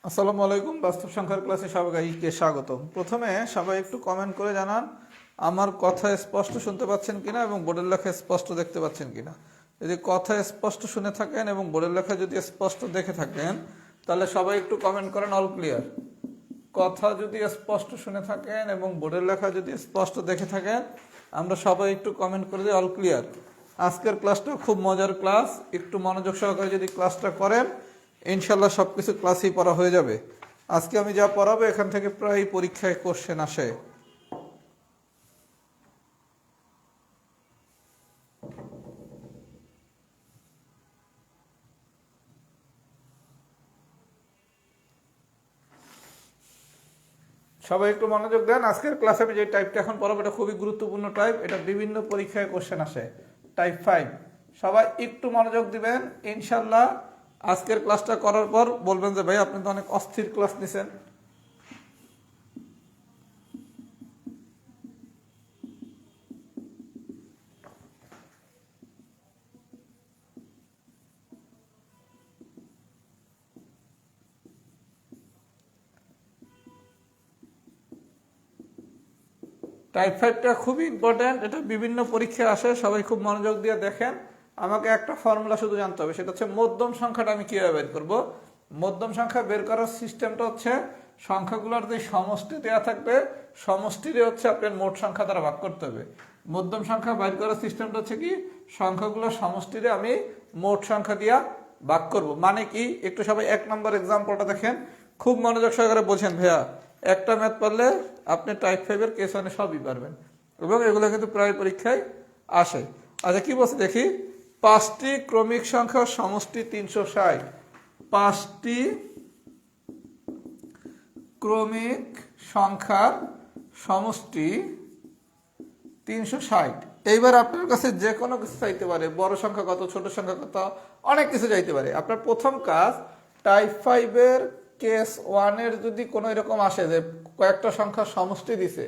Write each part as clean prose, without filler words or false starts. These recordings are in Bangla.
আসসালামু আলাইকুম। বাস্তব সংখ্যার ক্লাসে সবাইকে স্বাগতম। প্রথমে সবাই একটু কমেন্ট করে জানান আমার কথা স্পষ্ট শুনতে পাচ্ছেন কিনা এবং বোর্ডের লেখা স্পষ্ট দেখতে পাচ্ছেন কিনা। যদি কথা স্পষ্ট শুনে থাকেন এবং বোর্ডের লেখা যদি স্পষ্ট দেখে থাকেন তাহলে সবাই একটু কমেন্ট করেন অল ক্লিয়ার। কথা যদি স্পষ্ট শুনে থাকেন এবং বোর্ডের লেখা যদি স্পষ্ট দেখে থাকেন আমরা সবাই একটু কমেন্ট করে দিই অল ক্লিয়ার। আজকের ক্লাসটা খুব মজার ক্লাস, একটু মনোযোগ সহকারে যদি ক্লাসটা করেন ইনশাল্লাহ সব কিছু ক্লাসেই পড়া হয়ে যাবে। আজকে আমি যা পড়াবো এখান থেকে প্রায় পরীক্ষায় কোশ্চেন আসে। সবাই একটু মনোযোগ দেন। আজকের ক্লাসে আমি যে টাইপটা এখন পড়াবো এটা খুবই গুরুত্বপূর্ণ টাইপ, এটা বিভিন্ন পরীক্ষায় কোশ্চেন আসে, টাইপ 5। সবাই একটু মনোযোগ দিবেন ইনশাল্লাহ। আজকের ক্লাসটা করার পর বলবেন যে ভাই আপনি তো অনেক অস্থির ক্লাস নিছেন। টাইপ 5টা খুবই ইম্পর্ট্যান্ট, এটা বিভিন্ন পরীক্ষায় আসে, সবাই খুব মনোযোগ দিয়ে দেখেন। আমাকে একটা ফর্মুলা শুধু জানতে হবে, সেটা হচ্ছে মধ্যম সংখ্যাটা আমি কীভাবে বের করব। মধ্যম সংখ্যা বের করার সিস্টেমটা হচ্ছে সংখ্যাগুলোর যে সমষ্টি দেওয়া থাকবে সমষ্টিরে হচ্ছে আপনার মোট সংখ্যা দ্বারা ভাগ করতে হবে। মধ্যম সংখ্যা বের করার সিস্টেমটা হচ্ছে কি সংখ্যাগুলোর সমষ্টিরে আমি মোট সংখ্যা দিয়া ভাগ করব। মানে কি একটু সবাই 1 নম্বর এক্সাম্পলটা দেখেন, খুব মনোযোগ সহকারে বোঝেন ভাইয়া। একটা ম্যাথ পারলে আপনি টাইপ 5-এর কেস 1-এ সবই পারবেন এবং এগুলো কিন্তু প্রায় পরীক্ষায় আসে। আচ্ছা কি বলছে দেখি, 5টি ক্রমিক সংখ্যার সমষ্টি 360। 5টি ক্রমিক সংখ্যার সমষ্টি 360। এইবার আপনার কাছে যে কোনো কিছু চাইতে পারে, বড় সংখ্যা কত, ছোট সংখ্যা কত, অনেক কিছু চাইতে পারে। আপনার প্রথম কাজ টাইপ 5-এর কেস 1-এর যদি কোনো এরকম আসে যে কয়েকটা সংখ্যার সমষ্টি দিছে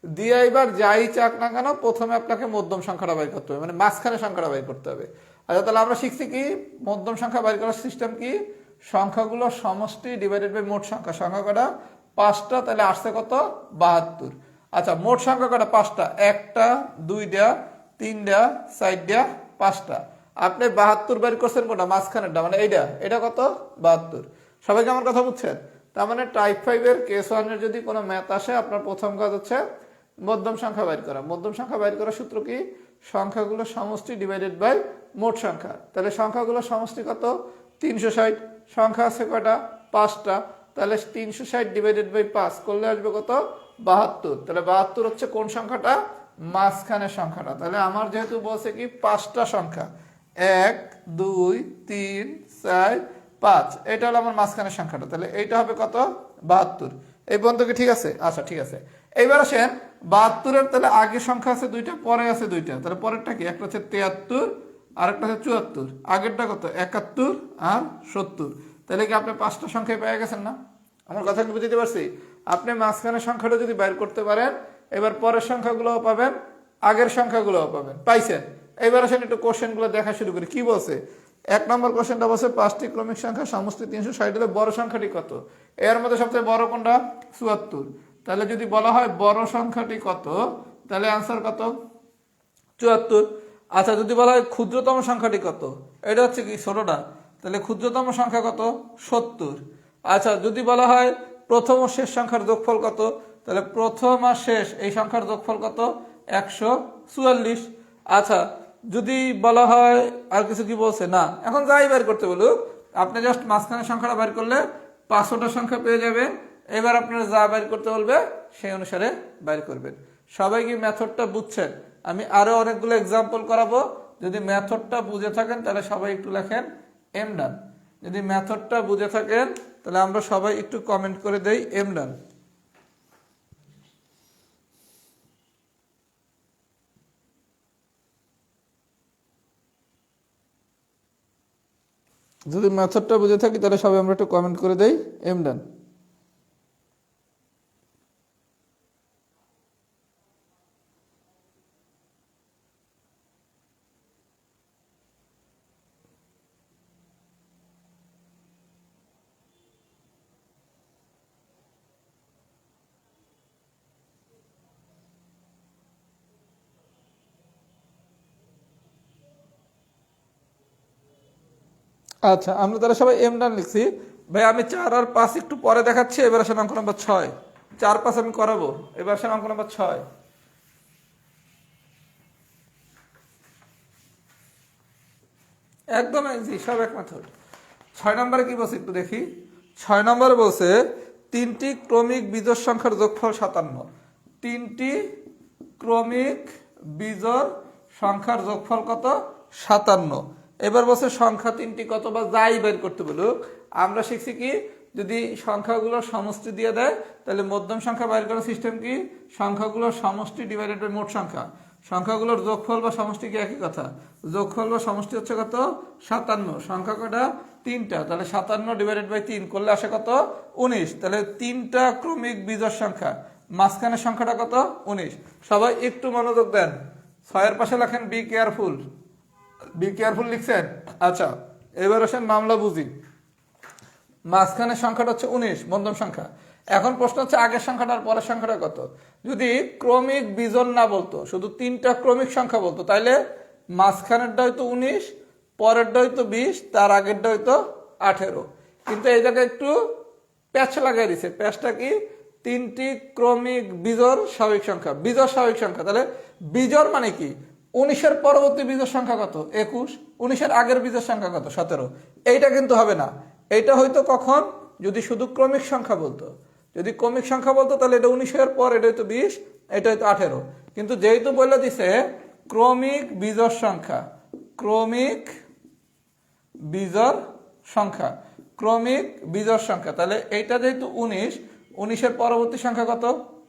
দিয়ে এবার যাই চাক না কেন প্রথমে আপনাকে মধ্যম সংখ্যাটা বের করতে হবে, মানে মাঝখানে সংখ্যাটা বের করতে হবে। আচ্ছা তাহলে আমরা শিখছি কি মধ্যম সংখ্যা বের করার সিস্টেম কি, সংখ্যাগুলো সমষ্টি ডিভাইডেড বাই মোট সংখ্যা। সংখ্যা কটা 5টা, তাহলে আসছে কত 72। আচ্ছা মোট সংখ্যা কটা 5টা, 1টা 2টা 3টা 4টা 5টা। আপনি 72 বের করছেন কোনটা মাঝখানেরটা, মানে এটা কত 72। সবাইকে আমার কথা বুঝছেন? তার মানে টাইপ 5-এর কেস 1-এর যদি কোনো ম্যাথ আসে আপনার প্রথম কাজ হচ্ছে মধ্যম সংখ্যা বের করা। মধ্যম সংখ্যা বের করার সূত্র কি, সংখ্যাগুলো সমষ্টি ডিভাইডেড বাই মোট সংখ্যা। তাহলে সংখ্যাগুলো সমষ্টি কত 360, সংখ্যা আছে কয়টা 5টা, তাহলে 360 ডিভাইডেড বাই 5 করলে আসবে কত 72। তাহলে 72 হচ্ছে কোন সংখ্যাটা, মাঝখানের সংখ্যাটা। তাহলে আমার যেহেতু বলছে কি 5টা সংখ্যা 1 2 3 4 5, এটা হলো আমার মাঝখানের সংখ্যাটা, তাহলে এইটা হবে কত 72। এই পর্যন্ত কি ঠিক আছে? আচ্ছা ঠিক আছে। এইবার আসেন 72-এর তাহলে আগে সংখ্যা আছে 2টা, পরে আছে 2টা, তাহলে পরেরটা কি, একটা হচ্ছে 73 আর একটা হচ্ছে 74। আগেরটা কত 71 আর 70। তাহলে কি আপনি 5টা সংখ্যায় পেয়ে গেছেন না? আমার কথা কি বুঝতে পারছি? আপনি মাঝখানের সংখ্যাটা যদি বাইর করতে পারেন এবার পরের সংখ্যাগুলোও পাবেন, আগের সংখ্যাগুলোও পাবেন, পাইছেন। এবার আসেন একটু কোশ্চেনগুলো দেখা শুরু করি। কি বলছে 1 নম্বর কোশ্চেনটা বলছে 5টি ক্রমিক সংখ্যা সমষ্টি 360 হলে বড় সংখ্যাটি কত। এর মধ্যে সবচেয়ে বড় কোনটা 74। তাহলে যদি বলা হয় বড় সংখ্যাটি কত তাহলে আনসার কত 74। আচ্ছা যদি বলা হয় ক্ষুদ্রতম সংখ্যাটি কত, এটা হচ্ছে কি ছোটটা, তাহলে ক্ষুদ্রতম সংখ্যা কত 70। আচ্ছা যদি বলা হয় প্রথম ও শেষ সংখ্যার যোগফল কত, তাহলে প্রথম আর শেষ এই সংখ্যার যোগফল কত 144। আচ্ছা যদি বলা হয় আর কিছু কি বলছে না, এখন যাই বের করতে বলুক আপনি জাস্ট মাঝখানের সংখ্যাটা বের করলে 500টা সংখ্যা পেয়ে যাবেন। এবার আপনারা যা বের করতে বলবে সেই অনুসারে বের করবেন। সবাই কি মেথডটা বুঝছেন? আমি আরো অনেকগুলো এক্সাম্পল করাবো, যদি মেথডটা বুঝে থাকেন তাহলে সবাই একটু লেখেন এম ডান। যদি মেথডটা বুঝে থাকেন তাহলে আমরা সবাই একটু কমেন্ট করে দেই এম ডান। যদি মেথডটা বুঝে থাকি তাহলে সবাই আমরা একটু কমেন্ট করে দেই এম ডান। আচ্ছা আমরা তারা সবাই এম ডান লিখছি। ভাই আমি 4 আর 5 একটু পরে দেখাচ্ছি। এবার আসেন অঙ্ক নাম্বার 6। 4 5 আমি করাবো। এবার আসেন অঙ্ক নাম্বার 6। একদম ইজি, সব এক মেথড। 6 নম্বরে কি বলছে একটু দেখি। 6 নম্বরে বলছে 3টি ক্রমিক বিজোড় সংখ্যার যোগফল 57। 3টি ক্রমিক বিজোড় সংখ্যার যোগফল কত? 57। এবার বলছে সংখ্যা 3টি কত বা যাই বের করতে বলুক। আমরা শিখছি কি, যদি সংখ্যাগুলোর সমষ্টি দিয়ে দেয় তাহলে মধ্যম সংখ্যা বাইর করার সিস্টেম কি, সংখ্যাগুলোর সমষ্টি ডিভাইডেড বাই মোট সংখ্যা। সংখ্যাগুলোর যোগফল বা সমষ্টি কি একই কথা। যোগফল বা সমষ্টি হচ্ছে কত? 57। সংখ্যা কটা? 3টা। তাহলে 57 ডিভাইডেড বাই 3 করলে আসে কত? 19। তাহলে 3টা ক্রমিক বিজোড় সংখ্যা, মাঝখানের সংখ্যাটা কত? 19। সবাই একটু মনোযোগ দেন। 6 এর পাশে লেখেন বি কেয়ারফুল। বি কেয়ারফুল লিখছেন? আচ্ছা এবার আসেন মামলা বুঝি। মাঝখানের সংখ্যাটা হচ্ছে 19, মধ্যম সংখ্যা। এখন প্রশ্ন হচ্ছে আগের সংখ্যাটা আর পরের সংখ্যাটা কত। যদি ক্রমিক বিজোড় না বলতো, শুধু 3টা ক্রমিক সংখ্যা বলতো, তাইলে মাঝখানেরটা হয়তো 19, পরেরটা হয়তো 20, তার আগেরটা হয়তো 18। কিন্তু এই জায়গায় একটু প্যাচ লাগাই দিছে। প্যাচটা কি? 3টি ক্রমিক বিজোড় স্বাভাবিক সংখ্যা। বিজোড় স্বাভাবিক সংখ্যা, তাহলে বিজোড় মানে কি? 19-এর পরবর্তী বিজোড় সংখ্যা কত? 21। 19-এর আগের বিজোড় সংখ্যা কত? 17। এইটা কিন্তু হবে না। এইটা হয়তো কখন? যদি শুধু ক্রমিক সংখ্যা বলতো। যদি ক্রমিক সংখ্যা বলতো তাহলে এটা 19-এর পর, এটা হয়তো 20, এটা হয়তো 18। কিন্তু যেহেতু বলে দিছে ক্রমিক বিজোড় সংখ্যা, ক্রমিক বিজোড় সংখ্যা, ক্রমিক বিজোড় সংখ্যা, তাহলে এইটা যেহেতু 19, 19-এর পরবর্তী সংখ্যা কত?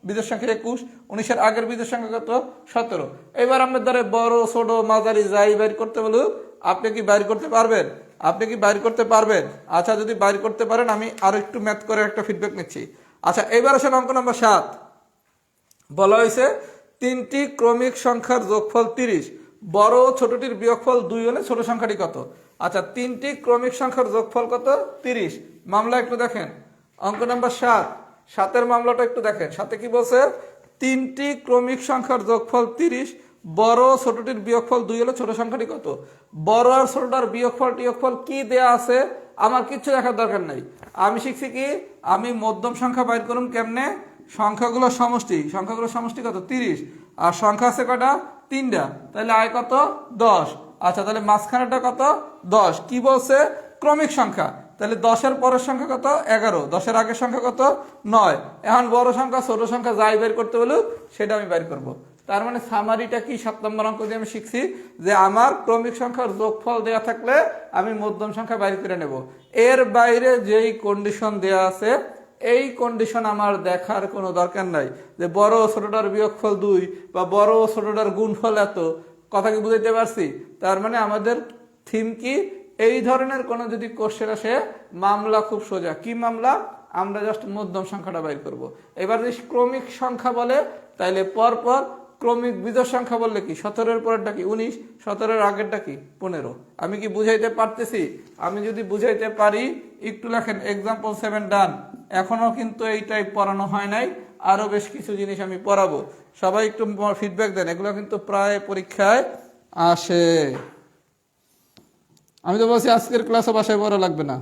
বিজোড় সংখ্যা 21। 19-এর আগের বিজোড় সংখ্যা কত? 17। এবার আমরা ধরে বড় ছোট মাঝারি যাই বাইর করতে বলুক, আপনি কি বাইর করতে পারবেন? আপনি কি বাইর করতে পারবেন? আচ্ছা যদি বাইর করতে পারেন আমি আরো একটু ম্যাথ করে একটা ফিডব্যাক নিচ্ছি। আচ্ছা এবার আসেন অঙ্ক নম্বর 7। বলা হয়েছে 3টি ক্রমিক সংখ্যার যোগফল 30, বড় ও ছোটটির বিয়োগফল 2 হলে ছোট সংখ্যাটি কত? আচ্ছা 3টি ক্রমিক সংখ্যার যোগফল কত? 30। মামলা একটু দেখেন অঙ্ক নম্বর 7। 7-এর মামলাটা একটু দেখেন। সাথে কি বলছে? 3টি ক্রমিক সংখ্যার যোগফল 30, বড় ও ছোটটির বিয়োগফল 2 হলে ছোট সংখ্যাটি কত? বড় আর ছোটটার বিয়োগফল টিয়োগফল কি দেয়া আছে আমার কিচ্ছু দেখার দরকার নাই। আমি শিখছি কি, আমি মধ্যম সংখ্যা বাইর করুন কেমনে? সংখ্যাগুলোর সমষ্টি। সংখ্যাগুলোর সমষ্টি কত? 30। আর সংখ্যা আছে কটা? 3টা। তাহলে আয় কত? 10। আচ্ছা তাহলে মাঝখানেটা কত? 10। কি বলছে? ক্রমিক সংখ্যা। তাহলে 10-এর পরের সংখ্যা কত? 11। 10-এর আগের সংখ্যা কত? 9। এখন বড় সংখ্যা ছোট সংখ্যা যাই বের করতে বলুক সেটা আমি বের করব। তার মানে সামারিটা কি? 7 নম্বর অঙ্ক দিয়ে আমি শিখছি যে আমার ক্রমিক সংখ্যার যোগফল দেয়া থাকলে আমি মধ্যম সংখ্যা বাইর করে নেব। এর বাইরে যেই কন্ডিশন দেয়া আছে এই কন্ডিশন আমার দেখার কোনো দরকার নাই যে বড় ও ছোটটার বিয়োগফল 2 বা বড় ও ছোটটার গুণফল এত। কথা কি বুঝাইতে পারছি? তার মানে আমাদের থিম কি? এই ধরনের কোনো যদি কোশ্চেন আসে মামলা খুব সোজা। কি মামলা? আমরা জাস্ট মধ্যম সংখ্যাটা বাইর করব। এবার যদি ক্রমিক সংখ্যা বলে তাইলে পরপর ক্রমিক বিজোড় সংখ্যা বললে কি 17-এর পরেরটা কি 19, 17-এর আগেরটা কি 15। আমি কি বুঝাইতে পারতেছি? আমি যদি বুঝাইতে পারি একটু লেখেন এক্সাম্পল 7 ডান। এখনো কিন্তু এই টাইপ পড়ানো হয় নাই, আরো বেশ কিছু জিনিস আমি পড়াবো। সবাই একটু ফিডব্যাক দেন, এগুলো কিন্তু প্রায় পরীক্ষায় আসে। আমি তো বলছি আজকের ক্লাসও বাসায় পড়া লাগবে না।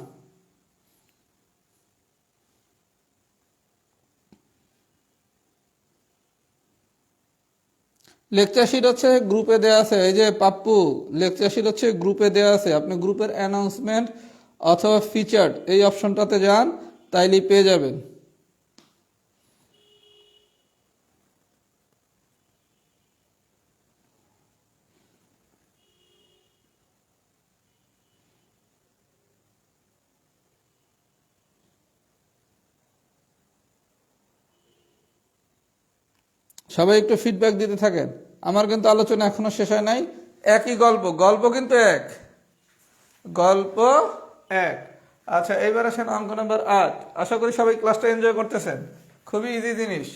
লেকচার শিট হচ্ছে গ্রুপে দেওয়া আছে। এই যে পাপ্পু, লেকচার শিট হচ্ছে গ্রুপে দেওয়া আছে। আপনি গ্রুপের অ্যানাউন্সমেন্ট অথবা ফিচার্ড এই অপশনটাতে যান, তাইলেই পেয়ে যাবেন। সবাই একটু ফিডব্যাক দিতে থাকেন। আমার কিন্তু আলোচনা এখনো শেষ হয় নাই। একই গল্প, গল্প কিন্তু এক, গল্প এক। আচ্ছা এইবার আসেন অঙ্ক নাম্বার 8। আশা করি সবাই ক্লাসটা এনজয় করতেছেন, খুবই ইজি জিনিস।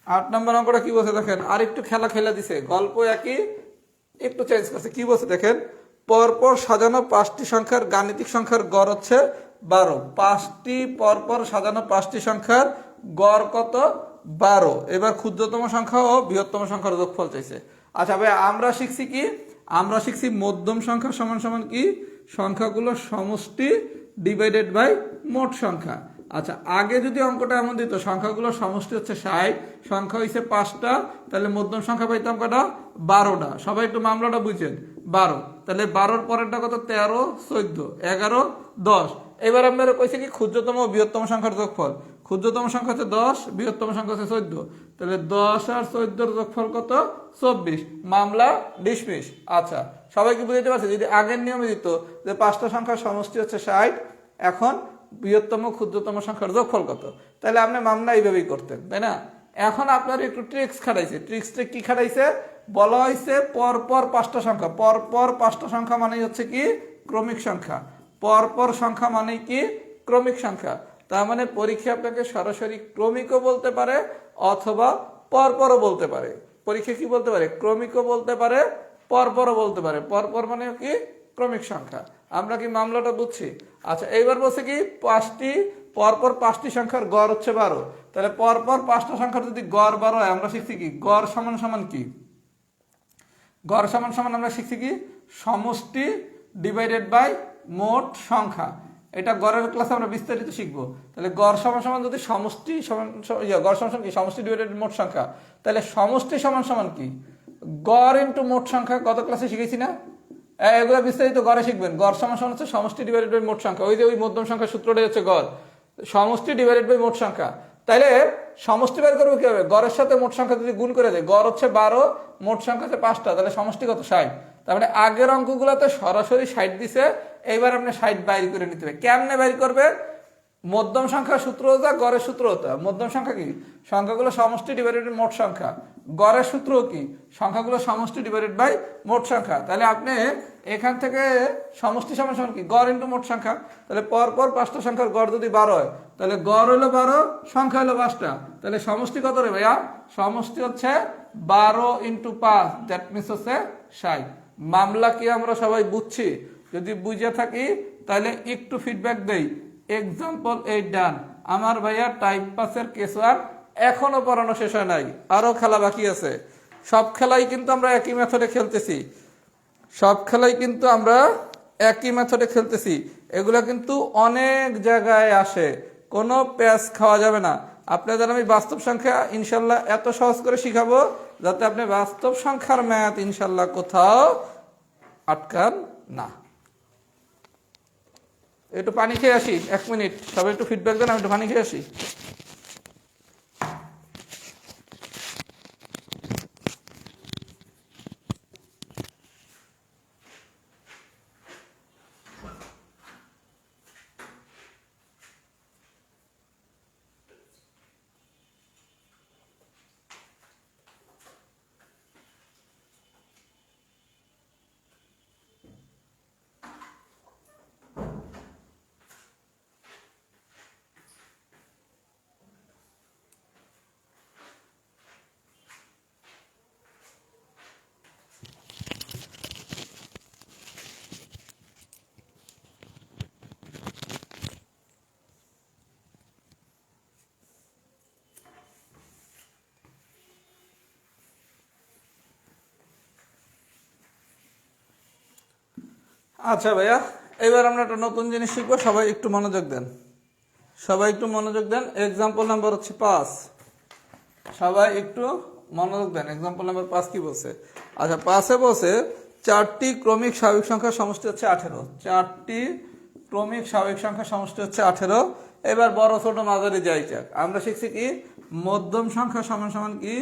8 নম্বর অঙ্কটা কি বলছে দেখেন, আর একটু খেলা খেলা দিছে। গল্প একই, একটু চেঞ্জ করছে। কি বলছে দেখেন, পরপর সাজানো 5টি সংখ্যার গাণিতিক সংখ্যার গড় হচ্ছে 12। 5টি পরপর সাজানো 5টি সংখ্যার গড় কত? 12। এবার ক্ষুদ্রতম সংখ্যা ও বৃহত্তম সংখ্যার যোগফল চাইছে। আচ্ছা ভাই আমরা শিখছি কি? আমরা শিখছি মধ্যম সংখ্যা সমান সমান কি? সংখ্যাগুলোর সমষ্টি ডিভাইডেড বাই মোট সংখ্যা। আচ্ছা, আগে যদি অঙ্কটা এমন দিত সংখ্যাগুলোর সমষ্টি হচ্ছে 60, সংখ্যা হইছে 5টা, তাহলে মধ্যম সংখ্যা পাইতাম কটা? 12টা। সবাই একটু মামলাটা বুঝছেন? 12। তাহলে 12-র পরেরটা কত? 13, 14, 11, 10। এবার আপনারা কইছে কি ক্ষুদ্রতম ও বৃহত্তম সংখ্যার যোগফল। ক্ষুদ্রতম সংখ্যা হচ্ছে 10, বৃহত্তম সংখ্যা হচ্ছে 14। তাহলে 10 আর 14-র যোগফল কত? 24। মামলা ডিসমিস। আচ্ছা, সবাই কি বুঝতে পারছে? যদি আগের নিয়মে দিত যে 5টা সংখ্যার সমষ্টি হচ্ছে 60, এখন বৃহত্তম ক্ষুদ্রতম সংখ্যার যোগফল কত, তাহলে আপনি মামলা এইভাবেই করতেন, তাই না? এখন আপনার একটু ট্রিক্স খাটাইছে। ট্রিক্সটা কি খাটাইছে? বলা হয়েছে পরপর 5টা সংখ্যা। পরপর 5টা সংখ্যা মানেই হচ্ছে কি ক্রমিক সংখ্যা। পরপর সংখ্যা মানেই কি ক্রমিক সংখ্যা। তার মানে পরীক্ষা আপনাকে সরাসরি ক্রমিকও বলতে পারে অথবা পরপরও বলতে পারে। পরীক্ষা কি বলতে পারে? ক্রমিকও বলতে পারে, পরপরও বলতে পারে। পরপর মানে কি ক্রমিক সংখ্যা। আমরা কি মামলাটা বুঝছি? আচ্ছা, এইবার বলছে কি পরপর 5টি সংখ্যার গড় হচ্ছে 12। তাহলে পরপর 5টা সংখ্যার যদি গড় 12 হয়, আমরা শিখছি কি গড় সমান সমান কি? গড় সমান সমান আমরা শিখছি কি সমষ্টি ডিভাইডেড বাই মোট সংখ্যা। এটা গড়ের ক্লাসে আমরা বিস্তারিত শিখবো। তাহলে গড় সমান সমান যদি সমষ্টি সমান গড় সমান সমান কি সমষ্টি ডিভাইডেড মোট সংখ্যা, তাহলে সমষ্টি সমান সমান কি গড় ইনটু মোট সংখ্যা। গত ক্লাসে শিখেছি না? এগুলো বিস্তারিত গড়ে শিখবেন। গড় সমান সমান হচ্ছে সমষ্টি ডিভাইডেড বাই মোট সংখ্যা। ওই যে ওই মধ্যম সংখ্যার সূত্রটাই হচ্ছে গড়, সমষ্টি ডিভাইডেড বাই মোট সংখ্যা। তাইলে সমষ্টি বের করবো কি হবে? গড়ের সাথে মোট সংখ্যা যদি গুণ করে দেয়, গড় হচ্ছে 12, মোট সংখ্যা হচ্ছে 5টা, তাহলে সমষ্টি কত? 60। তার মানে আগের অঙ্কগুলোতে সরাসরি 60 দিছে, এইবার আপনি 60 বাইর করে নিতে হবে। কেমনে বাইর করবে? মধ্যম সংখ্যার সূত্র হতো, গড়ের সূত্র হতো। মধ্যম সংখ্যা কি সংখ্যাগুলো সমষ্টি ডিভাইডেড মোট সংখ্যা। গড়ের সূত্র কি সংখ্যাগুলো সমষ্টি ডিভাইডেড বাই মোট সংখ্যা। তাহলে আপনি এখান থেকে সমষ্টি সমান সমান কি গড় ইনটু মোট সংখ্যা। তাহলে পরপর 5টা সংখ্যার গড় যদি 12 হয়, তাহলে গড় হলো 12, সংখ্যা হলো 5টা, তাহলে সমষ্টি কত রে ভাইয়া? সমষ্টি হচ্ছে 12 ইনটু 5, দ্যাট মিনস হচ্ছে 60। মামলা কি আমরা সবাই বুঝছি? যদি বুঝে থাকি তাহলে একটু ফিডব্যাক দেই। এক্সাম্পল 8 ডান। আমার ভাইয়া টাইপ পাসের কেস 1 এখনো পড়ানো শেষ হয় নাই, আরো খেলা বাকি আছে। সব খেলাই কিন্তু আমরা একই মেথডে খেলতেছি। সব খেলাই কিন্তু আমরা একই মেথডে খেলতেছি। এগুলা কিন্তু অনেক জায়গায় আসে, কোনো প্যাচ খাওয়া যাবে না। আপনাদের আমি বাস্তব সংখ্যা ইনশাল্লাহ এত সহজ করে শিখাবো যাতে আপনি বাস্তব সংখ্যার ম্যাথ ইনশাল্লাহ কোথাও আটকান না। একটু পানি খেয়ে আসি, 1 মিনিট। সবাই একটু ফিডব্যাক দেন, আমি একটু পানি খেয়ে আসি। আচ্ছা ভাইয়া, এবার আমরা একটা নতুন জিনিস শিখবো। সবাই একটু মনোযোগ দেন, সবাই একটু মনোযোগ দেন। এক্সাম্পল নাম্বার হচ্ছে 5। সবাই একটু মনোযোগ দেন। এক্সাম্পল নাম্বার 5 কি বলছে? আচ্ছা, 5-এ বলছে 4টি ক্রমিক স্বাভাবিক সংখ্যার সমষ্টি হচ্ছে 18। 4টি ক্রমিক স্বাভাবিক সংখ্যার সমষ্টি হচ্ছে 18। এবার বড় ছোট মাঝারি যাই যাক। আমরা শিখছি কি মধ্যম সংখ্যা সমান সমান কি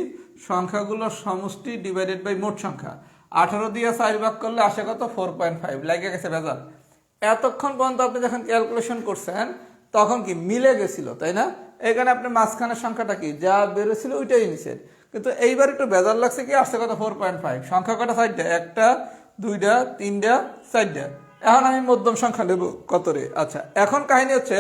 সংখ্যাগুলোর সমষ্টি ডিভাইডেড বাই মোট সংখ্যা। 18 দিয়ে 4 ভাগ করলে আসে কত? 4.5। লাগে গেছে ভেজাল। এতক্ষণ পর্যন্ত আপনি যখন ক্যালকুলেশন করছেন তখন কি মিলে গেছিল, তাই না? এখানে আপনি মাঝখানের সংখ্যাটা কি যা বেরোছিল ওইটাই নিছেন, কিন্তু এইবার একটু ভেজাল লাগছে কি আসছে কত? 4.5। সংখ্যা কটা? 4টা। 1টা 2টা 3টা 4টা। এখন আমি মধ্যম সংখ্যা নেব কত রে? আচ্ছা, এখন কাহিনী হচ্ছে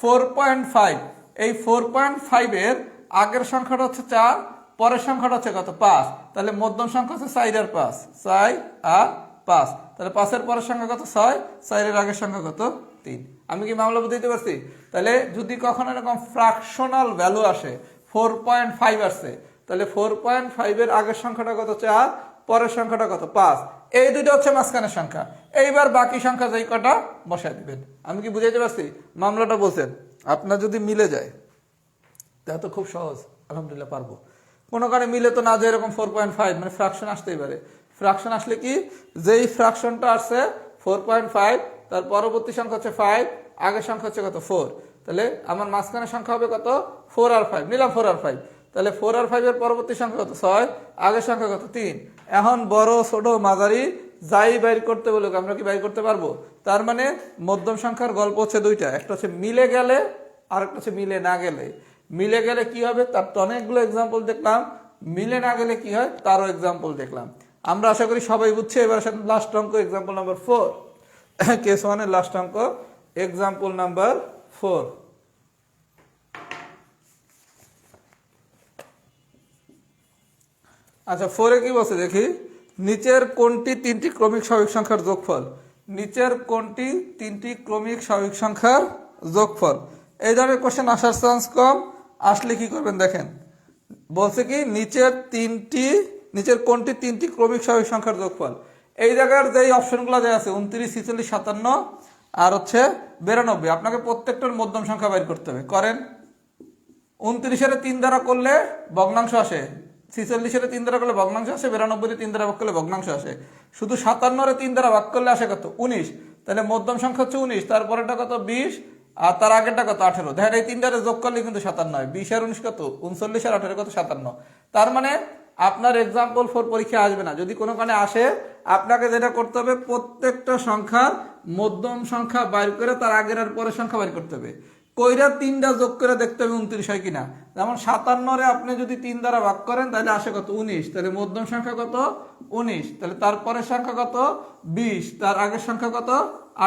4.5। এই 4.5 এর আগের সংখ্যাটা হচ্ছে 4, পরের সংখ্যাটা হচ্ছে কত? 5। তাহলে মধ্যম সংখ্যা হচ্ছে 4 আর 5, 4 আর 5। তাহলে 5-এর পরের সংখ্যা কত? 6, 4-এর আগের সংখ্যা কত? 3। আমি কি মামলা বুঝতে পারছি? তাহলে যদি কখনো এরকম ফ্র্যাকশনাল ভ্যালু আসে 4.5 আসছে, তাহলে 4.5 এর আগের সংখ্যাটা কত? 4, পরের সংখ্যাটা কত? 5। এই দুটো হচ্ছে মাঝখানের সংখ্যা। এইবার বাকি সংখ্যা যেই কটা বসায় দিবেন। আমি কি বুঝাইতে পারছি? মামলাটা বলছেন আপনার যদি মিলে যায় তা তো খুব সহজ, আলহামদুলিল্লাহ পারবো। কোনো কারণে মিলে তো না যায়, এরকম 4.5 মানে ফ্র্যাকশন আসতেই পারে। ফ্র্যাকশন আসলে কি, যেই ফ্র্যাকশনটা আসছে 4.5 তার পরবর্তী সংখ্যা হচ্ছে 5, আগের সংখ্যা হচ্ছে কত 4, তাহলে আমার মাঝখানের সংখ্যা হবে কত 4 আর 5, নিলাম 4 আর 5, তাহলে 4 আর 5 এর পরবর্তী সংখ্যা কত 6, আগের সংখ্যা কত 3। এখন বড় ছোট মাঝারি যাই বাইর করতে বলুক আমরা কি বাইর করতে পারবো। তার মানে মধ্যম সংখ্যার গল্প হচ্ছে দুইটা, একটা হচ্ছে মিলে গেলে আর একটা হচ্ছে মিলে না গেলে। মিলে গেলে কি হবে তার তো অনেকগুলো এক্সাম্পল দেখলাম, মিলে না গেলে কি হয় তারও এক্সাম্পল দেখলাম। আমরা আশা করি সবাই বুঝছে। এবার সাথে লাস্ট অঙ্ক এক্সাম্পল নাম্বার 4, কেস 1 এর লাস্ট অঙ্ক এক্সাম্পল নাম্বার 4। আচ্ছা 4 কি বলছে দেখি, নিচের কোনটি তিনটি ক্রমিক স্বাভাবিক সংখ্যার যোগফল। নিচের কোনটি তিনটি ক্রমিক স্বাভাবিক সংখ্যার যোগফল। এই ধরনের কোশ্চেন আসার চান্স কম, আসলে কি করবেন দেখেন, বলছে কি নিচের কোনটি তিনটি ক্রমিক স্বাভাবিক সংখ্যার যোগফল। এই জায়গার যেই অপশনগুলো দেওয়া আছে 29, 46, 57 আর হচ্ছে 92, আপনাকে প্রত্যেকটার মধ্যম সংখ্যা বের করতে হবে। করেন, 29-এর 3 দ্বারা করলে ভগ্নাংশ আসে, 46-এর 3 দ্বারা করলে ভগ্নাংশ আসে, 92-এর 3 দ্বারা ভাগ করলে ভগ্নাংশ আসে। শুধু 57-এর 3 দ্বারা ভাগ করলে আসে কত 19, তাহলে মধ্যম সংখ্যা হচ্ছে 19, তারপরেটা কত 20 আর তার আগেরটা কত 18। দেখেন এই তিনটারে যোগ করলে কিন্তু 57 হয়, 20 আর 19 কত 39 আর 18 কত 57। তার মানে আপনার এক্সাম্পল 4 পরীক্ষা আসবে না। যদি কোনো কারণে আসে আপনাকে যেটা করতে হবে প্রত্যেকটা সংখ্যার মধ্যম সংখ্যা বাইর করে তার আগের আর পরের সংখ্যা বাইর করতে হবে। কইরা 3টা যোগ করে দেখতে হবে 29 হয় কিনা। যেমন 57-রে আপনি যদি 3 দ্বারা ভাগ করেন তাহলে আসে কত 19, তাহলে মধ্যম সংখ্যা কত 19, তাহলে তারপরের সংখ্যা কত 20, তার আগের সংখ্যা কত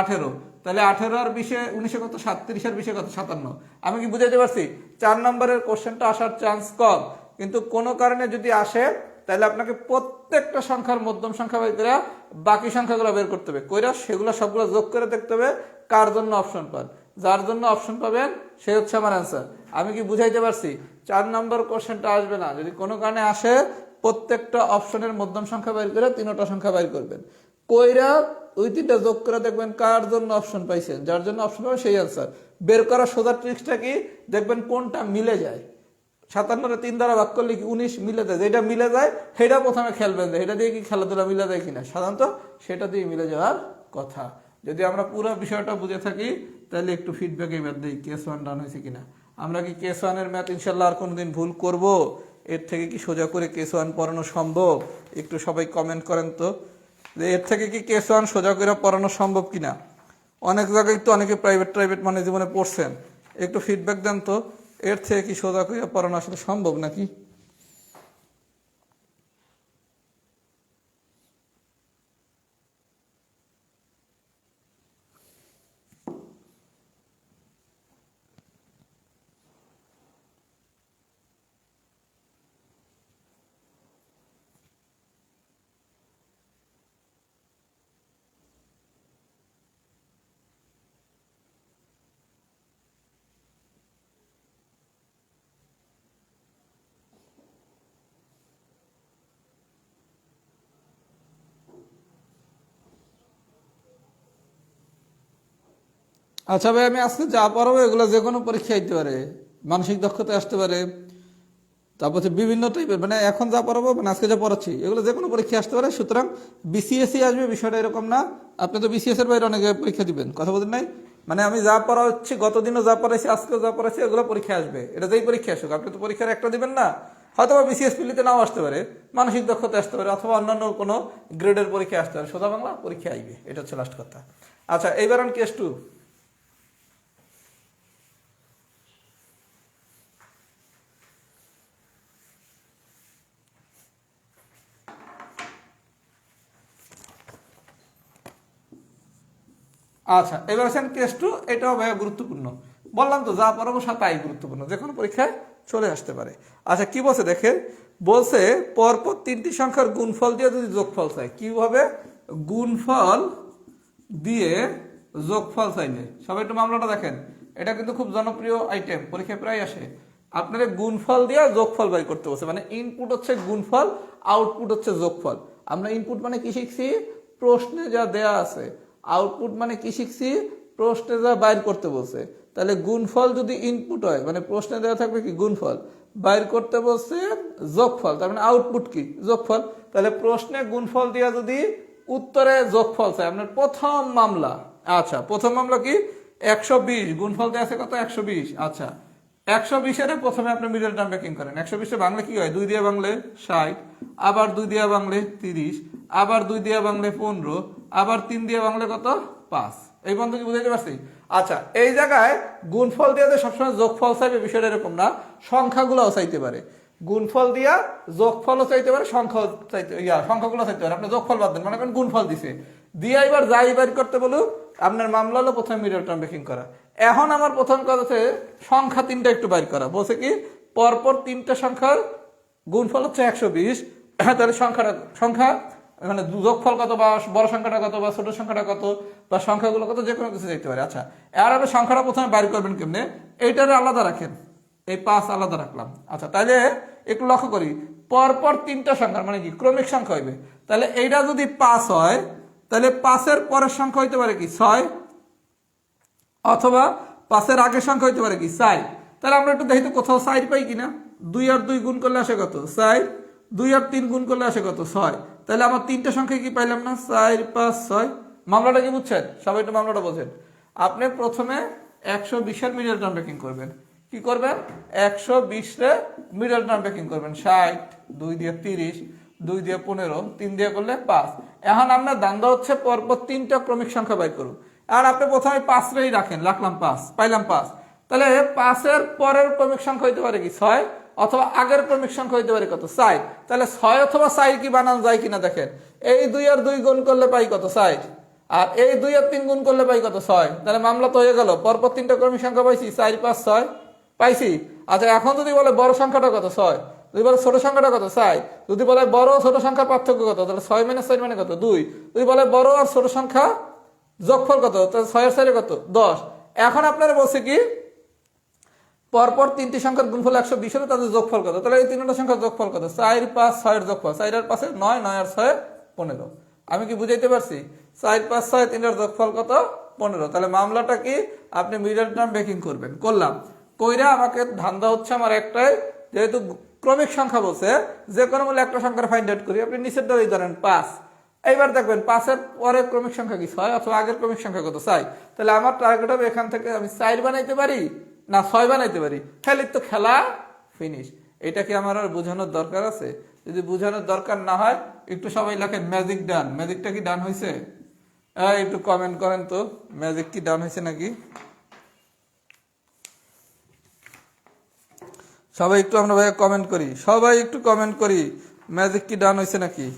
18, তাহলে 18 আর 20 19 কত 37 আর 20 কত 57। আমি কি বুঝাতে পারছি? 4 নম্বরের কোশ্চেনটা আসার চান্স কম, কিন্তু কোনো কারণে যদি আসে তাহলে আপনাকে প্রত্যেকটা সংখ্যার মধ্যম সংখ্যা বের করে বাকি সংখ্যাগুলো বের করতে হবে, কইরা সেগুলো সবগুলো যোগ করে দেখতে হবে কার জন্য অপশন পান। যার জন্য অপশন পাবেন সে হচ্ছে আমার অ্যান্সার। আমি কি বুঝাইতে পারছি? 4 নম্বর কোশ্চেনটা আসবে না, যদি কোনো কারণে আসে প্রত্যেকটা অপশনের মধ্যম সংখ্যা বের করে 3টা সংখ্যা বের করবেন, কইরা ওই 3টা যোগ করে দেখবেন কার জন্য অপশন পাইছেন, যার জন্য অপশন পাবেন সেই অ্যান্সার। বের করার সোজা ট্রিক্সটা কি, দেখবেন কোনটা মিলে যায়। 57-রে 3 দ্বারা ভাগ করলে কি 19 মিলে যায়, যেটা মিলে যায় সেটা প্রথমে খেলবেন যে এটা দিয়ে কি খেলাধুলা মিলে যায় কিনা, সাধারণত সেটা দিয়ে মিলে যাওয়ার কথা। যদি আমরা পুরো বিষয়টা বুঝে থাকি তাহলে একটু ফিডব্যাক এবার দিই কেস 1 ডান হয়েছে কিনা। আমরা কি কেস 1-এর ম্যাথ ইনশাল্লাহ আর কোনোদিন ভুল করব? এর থেকে কি সোজা করে কেস 1 পড়ানো সম্ভব? একটু সবাই কমেন্ট করেন তো যে এর থেকে কি কেস 1 সোজা করে পড়ানো সম্ভব কিনা। অনেক জায়গায় তো অনেকে প্রাইভেট মানে জীবনে পড়ছেন, একটু ফিডব্যাক দেন তো এর থেকে কি সোজা করে পড়ানো আসলে সম্ভব নাকি। আচ্ছা ভাই, আমি আজকে যা পড়াবো এগুলো যে কোনো পরীক্ষা দিতে পারে, মানসিক দক্ষতা আসতে পারে, তারপর হচ্ছে বিভিন্ন টাইপের, মানে এখন যা পড়াবো মানে আজকে যা পড়াচ্ছি এগুলো যে কোনো পরীক্ষা আসতে পারে। সুতরাং বিসিএসই আসবে বিষয়টা এরকম না। আপনি তো বিসিএস এর বাইরে অনেক পরীক্ষা দিবেন, কথা বলেন নাই। মানে আমি যা পড়া হচ্ছে গতদিনও যা পড়াইছি আজকেও যা পড়াইছি এগুলো পরীক্ষা আসবে, এটা যেই পরীক্ষা আসুক। আপনি তো পরীক্ষার একটা দিবেন না, হয়তো বা বিসিএস পিলিতে নাও আসতে পারে, মানসিক দক্ষতা আসতে পারে, অথবা অন্যান্য কোনো গ্রেডের পরীক্ষা আসতে পারে, সোজা বাংলা পরীক্ষা আসবে, এটা হচ্ছে লাস্ট কথা। আচ্ছা এইবার আমি কেস 2। আচ্ছা এবার আছেন কেস 2, এটাও ভাইয়া গুরুত্বপূর্ণ। বললাম তো যা পড়াবো তাই গুরুত্বপূর্ণ, যে কোনো পরীক্ষায় চলে আসতে পারে। আচ্ছা কি বলছে দেখেন, বলছে পরপর 3টি সংখ্যার গুণফল দিয়ে যদি যোগফল চাই, কিভাবে গুণফল দিয়ে যোগফল চাইলে। সবাই একটু মামলাটা দেখেন, এটা কিন্তু খুব জনপ্রিয় আইটেম, পরীক্ষায় প্রায় আসে। আপনাদের গুণফল দিয়ে যোগফল বের করতে বলছে, মানে ইনপুট হচ্ছে গুণফল, আউটপুট হচ্ছে যোগফল। আমরা ইনপুট মানে কি শিখছি, প্রশ্নে যা দেয়া আছে, আউটপুট মানে কি শিখছি, প্রশ্নে যা বাইর করতে বলছে। তাহলে গুণফল যদি ইনপুট হয়, মানে প্রশ্নে দেওয়া থাকবে কি গুণফল, বাইর করতে বলছে যোগফল, তার মানে আউটপুট কি যোগফল। তাহলে প্রশ্নে গুণফল দিয়া যদি উত্তরে যোগফল চাই, আপনার প্রথম মামলা। আচ্ছা, প্রথম মামলা কি 120, গুণফল দেওয়া আছে কত 120। আচ্ছা, 120-এর প্রথমে আপনি মিডল টার্ম ব্রেকিং করেন। 120-এ বাংলা কি হয়, 2 দিয়ে বাংলে 60, আবার 2 দিয়ে বাংলে 30, আবার 2 দিয়ে বাংলে 15, আবার 3 দিয়ে বাংলে কত 5। এই পর্যন্ত কি বুঝাইতে পারছি? আচ্ছা, এই জায়গায় গুণফল দিয়ে সবসময় যোগফল চাইবে, বিষয়টা এরকম না, সংখ্যাগুলোও চাইতে পারে। গুণফল দিয়া যোগফলও চাইতে পারে, সংখ্যাও চাইতে, সংখ্যাগুলো চাইতে পারে। আপনি যোগফল বাদ দেন, মনে করেন গুণফল দিছে, দিয়ে এবার যাই বের করতে বলুক, আপনার মামলা হলো প্রথমে মিডল টার্ম ব্রেকিং করা। এখন আমার প্রথম কাজ আছে সংখ্যা 3টা একটু বাইর করা। বলছে কি পরপর 3টা সংখ্যার গুণফল হচ্ছে 120। তাহলে সংখ্যা মানে যোগফল কত, বা বড় সংখ্যাটা কত, বা ছোট সংখ্যাটা কত, বা সংখ্যাগুলো কত, যে কোনো কিছু চাইতে পারে। আচ্ছা, এর আপনি সংখ্যাটা প্রথমে বাইর করবেন কেমনে, এইটারে আলাদা রাখেন, এই 5 আলাদা রাখলাম। আচ্ছা, তাহলে একটু লক্ষ্য করি, পরপর 3টা সংখ্যা মানে কি ক্রমিক সংখ্যা হইবে। তাহলে এইটা যদি 5 হয়, তাহলে 5-এর পরের সংখ্যা হইতে পারে কি 6, অথবা 5-এর আগের সংখ্যা হইতে পারে কি 4। তাহলে আমরা একটু দেখি তো কোথাও 4 পাই কিনা। 2 আর 2 গুণ করলে আসে কত 4, 2 আর 3 গুণ করলে আসে কত 6। তাহলে আমার 3টা সংখ্যা কি পাইলাম না, 4, 5, 6। মামলাটা কি বুঝছেন সবাই? একটু মামলাটা বোঝেন। আপনি প্রথমে 120-এর মিডল টার্ম ব্রেকিং করবেন। কি করবেন, 120-এর মিডল টার্ম ব্রেকিং করবেন। 60, 2 দিয়ে 30, 2 দিয়ে 15, 3 দিয়ে করলে 5। এখন আপনার ধান্দা হচ্ছে পরপর 3টা ক্রমিক সংখ্যা বাইর করুন। আর আপনি প্রথমে 5-রেই রাখেন, রাখলাম 5, পাইলাম 5। তাহলে 5-এর পরের ক্রমিক সংখ্যা হইতে পারে কি 6, অথবা আগের ক্রমিক সংখ্যা হইতে পারে কত 4। তাহলে 6 অথবা 4 কি বানানো যায় কিনা দেখেন। এই 2 আর 2 গুণ করলে পাই কত 4, আর এই 2 আর 3 গুণ করলে পাই কত 6। তাহলে মামলা তো হয়ে গেল, পরপর 3টা ক্রমিক সংখ্যা পাইছি, 4, 5, 6 পাইছি। আচ্ছা, এখন যদি বলে বড় সংখ্যাটা কত 6, যদি বলে ছোট সংখ্যাটা কত 4, যদি বলে বড় ছোট সংখ্যার পার্থক্য কত, তাহলে 6 - 4 মানে কত 2। যদি বলে বড় আর ছোট সংখ্যা যোগফল কত, তাহলে 6 আর 4 কত 10। এখন আপনারা বলছে কি পরপর 3টি সংখ্যার গুণফল 120 হলে তাদের যোগফল কত। তাহলে এই 3টা সংখ্যার যোগফল কত, 4, 5, 6 এর যোগফল, 4 আর 5 9, 9 আর 6 15। আমি কি বুঝাইতে পারছি? 4, 5, 6 3টার যোগফল কত 15। তাহলে মামলাটা কি আপনি মিডল টার্ম ব্রেকিং করবেন। করলাম, কইরা আমাকে ধান্দা হচ্ছে আমার একটাই, যেহেতু ক্রমিক সংখ্যা বলছে যে কোনো মূল্যে একটা সংখ্যার ফাইন্ড আউট করি। আপনি নিচের দ্বারাই ধরেন 5। এইবার দেখবেন 5-এর পরের ক্রমিক সংখ্যা কি 6, অথবা আগের ক্রমিক সংখ্যা কত 4। তাহলে আমার টার্গেট হবে এখান থেকে আমি 4 বানাইতে পারি না 6 বানাইতে পারি। তাহলে তো খেলা ফিনিশ। এটা কি আমার আর বোঝানোর দরকার আছে? যদি বোঝানোর দরকার না হয় একটু সবাই লেখেন ম্যাজিক ডান। ম্যাজিকটা কি ডান হয়েছে? একটু কমেন্ট করেন তো, ম্যাজিক কি ডান হয়েছে নাকি? সবাই একটু আমরা ভাইয়া কমেন্ট করি, সবাই একটু কমেন্ট করি, ম্যাজিক কি ডান হয়েছে নাকি?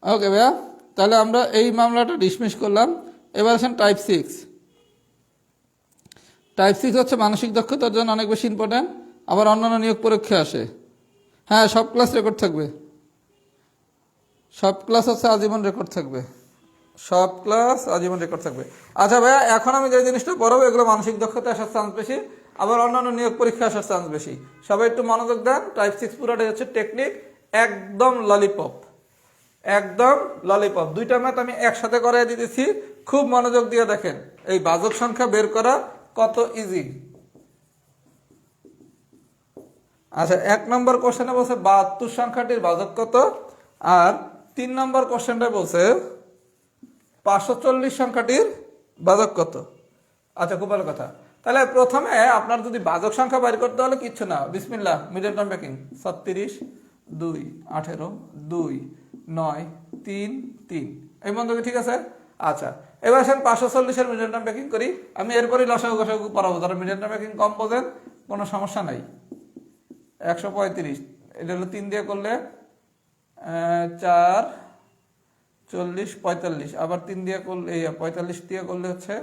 ওকে ভাইয়া, তাহলে আমরা এই মামলাটা ডিসমিস করলাম। এবার আসেন টাইপ 6। টাইপ 6 হচ্ছে মানসিক দক্ষতার জন্য অনেক বেশি ইম্পর্টেন্ট, আবার অন্যান্য নিয়োগ পরীক্ষায় আসে। হ্যাঁ, সব ক্লাস রেকর্ড থাকবে, সব ক্লাস হচ্ছে আজীবন রেকর্ড থাকবে, সব ক্লাস আজীবন রেকর্ড থাকবে। আচ্ছা ভাইয়া, এখন আমি যে জিনিসটা পড়াবো এগুলো মানসিক দক্ষতা আসার চান্স বেশি, আবার অন্যান্য নিয়োগ পরীক্ষা আসার চান্স বেশি। সবাই একটু মনোযোগ দেন। টাইপ 6 পুরোটাই হচ্ছে টেকনিক, একদম ললিপপ, একদম ললিপপ। 2টা ম্যাথ আমি একসাথে করাই দিতেছি, খুব মনোযোগ দিয়ে দেখেন। এই ভাজক সংখ্যা বের করা কত ইজি। আচ্ছা, 1 নম্বর কোশ্চেনে বলছে 72 সংখ্যাটির ভাজক কত, আর 3 নম্বর কোশ্চেনটা বলছে 540 সংখ্যাটির ভাজক কত। আচ্ছা, খুব ভালো কথা। তাহলে প্রথমে আপনার যদি বাজক সংখ্যা বাইর করতে হলে কিচ্ছু না, বিসমিল্লাহ, মিডল টার্ম ব্রেকিং 36 2 18 2 9 3 3 এই বন্ধু ঠিক আছে। আচ্ছা, এবার আসেন 540 এর মিডল টার্ম ব্রেকিং করি। আমি এরপরই লসাগু গসাগু পড়াবো, যারা মিডল টার্ম ব্রেকিং কম বোঝেন কোনো সমস্যা নাই। 135 এটা হলো 3 দিয়ে করলে 4 40 45, আবার 3 দিয়ে করলে 45 দিয়ে করলে হচ্ছে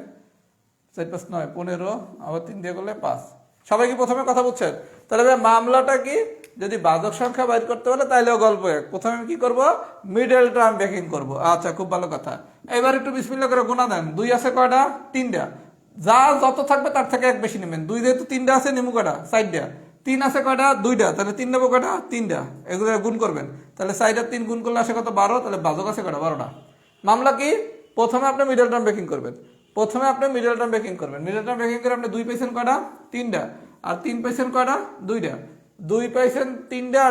4 5 9 15, আবার 3 দিয়ে করলে 5। সবাই কি প্রথমে কথা বুঝছেন? তাহলে মামলাটা কি, যদি বাজক সংখ্যা বাইর করতে হলে তাইলেও গল্প এক। প্রথমে আমি কি করব, মিডল টার্ম ব্রেকিং করব। আচ্ছা, খুব ভালো কথা। এবার একটু বিসমিল্লাহ করে গুণা দেন। 2 আছে কয়টা? 3টা। যা যত থাকবে তার থেকে এক বেশি নেবেন। 2 যেহেতু 3টা আছে, নিমু কয়টা? 4টা। 3 আছে কয়টা? 2টা। তাহলে 3 নেবো কয়টা? 3টা। এগুলো গুণ করবেন। তাহলে 4 আর 3 গুণ করলে আসে কত? 12। তাহলে বাজক আছে কয়টা? 12টা। মামলা কি, প্রথমে আপনি মিডল টার্ম ব্রেকিং করবেন। মিডল টার্ম ব্রেকিং করে আপনি 2 পাইছেন কয়টা? 3টা। আর 3 পাইছেন কয়টা? 2টা। 2 পাইছেন 3টা,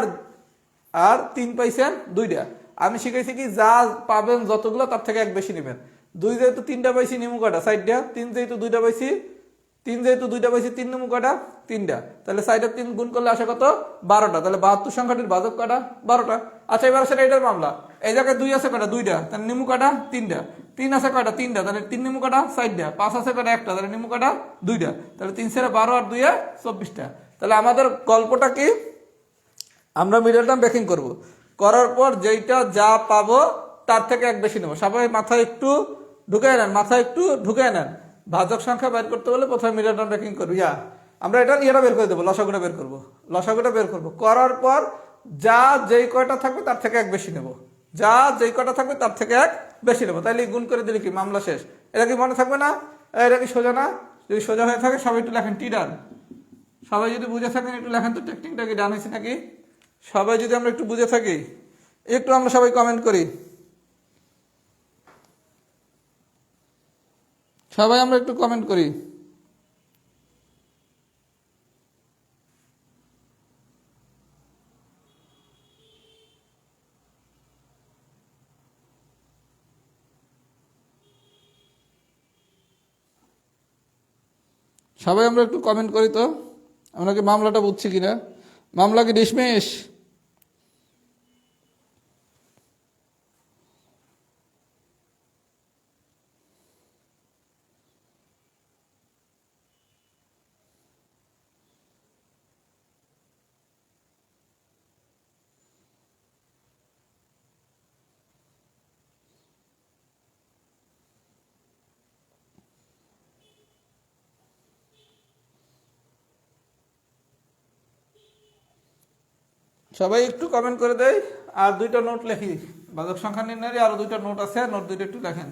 আর 3 পাইছেন 2টা। আমি শিখাইছি কি, যা পাবেন যতগুলো তার থেকে এক বেশি নেবেন। 2 যেহেতু 3টা পাইছি, নিমু কয়টা? 4টা। 3 যেহেতু 2টা পাইছি, 3 নিমু কয়টা? 3টা। তাহলে 4 আর 3 গুণ করলে আসে কত? 12টা। তাহলে 72 সংখ্যাটির বাজক কয়টা? 12টা। আচ্ছা, এবার আসলে এটার মামলা। এই জায়গায় 2 আছে কয়টা? 2টা। তাহলে নিমু কয়টা? 3টা। 3 আছে কয়টা? 3টা। তাহলে 3 নিমু কয়টা? 4টা। 5 আছে কয়টা? একটা। তাহলে নিমু কয়টা? 2টা। তাহলে 3 × 12 আর 2 24টা। তাহলে আমাদের গল্পটা কি, আমরা মিডল টার্ম ব্রেকিং করব। করার পর যেইটা যা পাবো তার থেকে এক বেশি নেব। সবাই মাথায় একটু ঢুকায় নেন। ভাজক সংখ্যা বের করতে বলে প্রথমে মিডল টার্ম ব্রেকিং করবো। আমরা এটা বের করে দেবো, লসাগুটা বের করবো। করার পর যা যেই কয়টা থাকবে তার থেকে এক বেশি নেব। তাইলে গুণ করে দিলে কি মামলা শেষ। এটা কি মনে থাকবে না? এটা কি সোজা না? যদি সোজা হয়ে থাকে সবাই একটু লেখেন টি ডান। সবাই যদি বুঝে থাকেন একটু লেখেন তো, টেকনিকটা কি ডান হয়েছে নাকি? সবাই যদি আমরা একটু বুঝে থাকি, একটু আমরা সবাই কমেন্ট করি। সবাই আমরা একটু কমেন্ট করি। সবাই আমরা একটু কমেন্ট করি তো, আমরা কি মামলাটা বুঝছি কিনা। মামলা কি ডিসমিস? সবাই একটু কমেন্ট করে দেয়। আর 2টা নোট লেখি, বাজক সংখ্যা নির্ণয়ের আরো 2টা নোট আছে, নোট 2টা একটু লেখেন।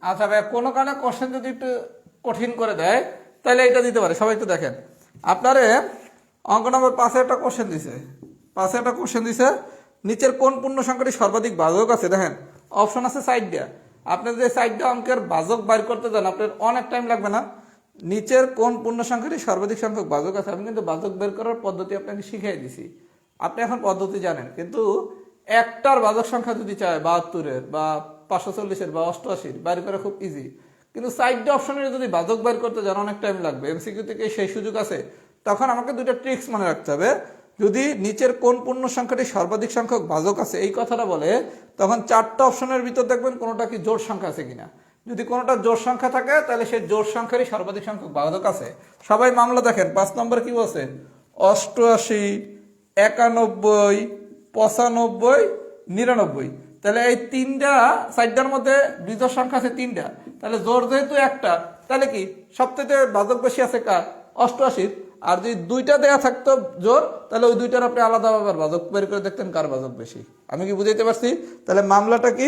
আচ্ছা ভাই, কোনো কারণে কোশ্চেন যদি একটু কঠিন করে দেয় তাহলে এটা দিতে পারে। সবাই একটু দেখেন, আপনারে অঙ্ক নম্বর 5 একটা কোশ্চেন দিছে। নিচের কোন পূর্ণ সংখ্যাটি সর্বাধিক ভাজক আছে? দেখেন অপশন আছে 4টা। আপনি যদি 4টা অঙ্কের ভাজক বাইর করতে যান আপনার অনেক টাইম লাগবে না। নিচের কোন পূর্ণ সংখ্যাটি সর্বাধিক সংখ্যক ভাজক আছে, আমি কিন্তু ভাজক বের করার পদ্ধতি আপনাকে শিখিয়ে দিছি, আপনি এখন পদ্ধতি জানেন। কিন্তু একটার ভাজক সংখ্যা যদি চায় 72-এর বা 540-এর বা 88-এর বাইর করা খুব ইজি। কিন্তু 4টা অপশনের যদি ভাজক বাইর করতে যান অনেক টাইম লাগবে। এমসিকিউ থেকে সেই সুযোগ আছে। তখন আমাকে 2টা ট্রিক্স মনে রাখতে হবে। যদি নিচের কোন পূর্ণ সংখ্যাটি সর্বাধিক সংখ্যক ভাজক আছে এই কথাটা বলে, তখন 4টা অপশনের ভিতর দেখবেন কোনোটা কি জোড় সংখ্যা আছে কিনা। যদি কোনোটা জোড় সংখ্যা থাকে তাহলে সেই জোড় সংখ্যারই সর্বাধিক সংখ্যক ভাজক আছে। সবাই মামলা দেখেন, 5 নম্বর কি বলছে? 88, 91, 95, 99। তাহলে এই 4টার মধ্যে বিজোড় সংখ্যা আছে 3টা। তাহলে জোড় যেহেতু একটা, তাহলে কি সবথেকে ভাজক বেশি আছে কার? 88। আর যদি দুইটা দেয়া থাকতো জোর, তাহলে ওই দুইটার আপনি আলাদাভাবে বাজক বের করে দেখতেন কার বাজক বেশি। আমি কি বুঝাইতে পারছি? তাহলে মামলাটা কি?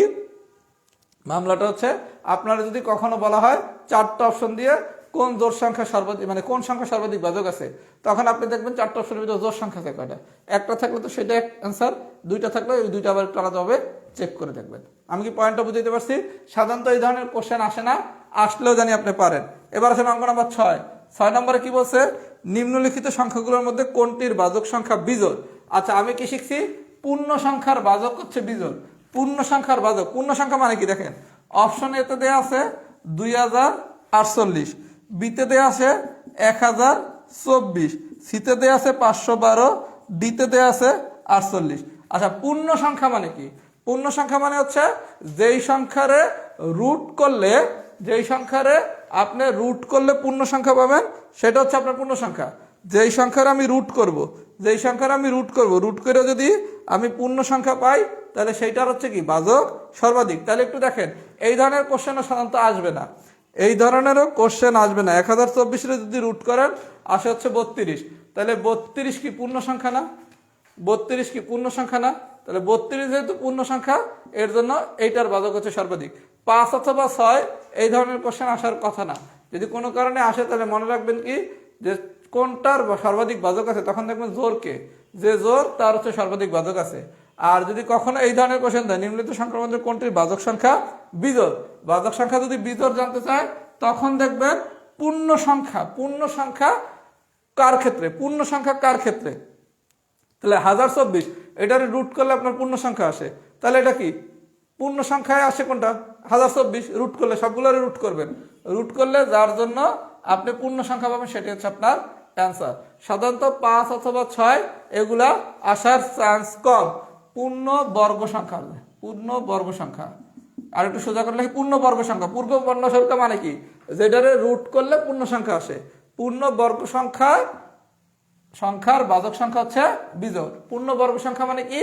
মামলাটা হচ্ছে আপনারা যদি কখনো বলা হয় 4টা অপশন দিয়ে কোন জোড় সংখ্যা সর্বাধিক, মানে কোন সংখ্যা সর্বাধিক বাজক আছে, তখন আপনি দেখবেন 4টা অপশনের ভিতরে জোড় সংখ্যা আছে কয়টা। একটা থাকলে তো সেটা অ্যান্সার, দুইটা থাকলে ওই দুইটা আবার একটু আলাদাভাবে চেক করে দেখবেন। আমি কি পয়েন্টটা বুঝাইতে পারছি? সাধারণত এই ধরনের কোশ্চেন আসে না, আসলেও জানি আপনি পারেন। এবার আসেন অঙ্ক নাম্বার 6 নম্বরে কি বলছে? নিম্নলিখিত সংখ্যাগুলোর মধ্যে কোনটির বাজক সংখ্যা বিজোড়। আচ্ছা, আমি কি শিখছি? পূর্ণ সংখ্যার বাজক হচ্ছে বিজোড়। পূর্ণ সংখ্যার বাজক, পূর্ণ সংখ্যা মানে কি দেখেন, অপশন এতে দেয়া আছে 2048, বিতে দেয়া আছে 1024, সিতে দেয়া আছে 512, ডিতে দেয়া আছে 48। আচ্ছা, পূর্ণ সংখ্যা মানে কি? পূর্ণ সংখ্যা মানে হচ্ছে যেই সংখ্যারে রুট করলে, যেই সংখ্যারে আপনি রুট করলে পূর্ণ সংখ্যা পাবেন, সেটা হচ্ছে আপনার পূর্ণ সংখ্যা। যেই সংখ্যার আমি রুট করব, যেই সংখ্যার আমি রুট করব, রুট করে যদি আমি পূর্ণ সংখ্যা পাই, তাহলে সেইটার হচ্ছে কি বাজক সর্বাধিক। তাহলে একটু দেখেন, এই ধরনের কোশ্চেনও সাধারণত আসবে না, এই ধরনেরও কোশ্চেন আসবে না। 1024 যদি রুট করেন আসে হচ্ছে 32, তাহলে 32 কি পূর্ণ সংখ্যা না? 32 কি পূর্ণ সংখ্যা না? তাহলে 32 যেহেতু পূর্ণ সংখ্যা, এর জন্য এইটার বাজক হচ্ছে সর্বাধিক। 5 অথবা 6 এই ধরনের কোশ্চেন আসার কথা না। যদি কোনো কারণে আসে তাহলে মনে রাখবেন কি, যে কোনটার সর্বাধিক বাজক আছে, তখন দেখবেন জোরকে, যে জোর তার হচ্ছে সর্বাধিক বাজক আছে। আর যদি কখনো এই ধরনের কোশ্চেন দেয়, নিম্নলিখিত সংখ্যার মধ্যে কোনটির বাজক সংখ্যা বিজোড়, বাজক সংখ্যা যদি বিজোড় জানতে চায়, তখন দেখবেন পূর্ণ সংখ্যা, পূর্ণ সংখ্যা কার ক্ষেত্রে, পূর্ণ সংখ্যা কার ক্ষেত্রে। তাহলে 1024 এটার রুট করলে আপনার পূর্ণ সংখ্যা আসে, তাহলে এটা কি পূর্ণ সংখ্যায় আসে কোনটা? 1024। রুট করলে সবগুলোর রুট করবেন, রুট করলে যার জন্য আপনি পূর্ণ সংখ্যা পাবেন সেটি হচ্ছে আপনার অ্যান্সার। সাধারণত 5 অথবা 6 এগুলা আসার চান্স কম। পূর্ণ বর্গ সংখ্যা, পূর্ণ বর্গ সংখ্যা, আর একটু সোজা করলে পূর্ণ বর্গ সংখ্যা। পূর্ণ বর্গ সংখ্যা মানে কি? যেটারে রুট করলে পূর্ণ সংখ্যা আসে। পূর্ণ বর্গ সংখ্যা, সংখ্যার বাজক সংখ্যা হচ্ছে বিজোড়। পূর্ণ বর্গ সংখ্যা মানে কি?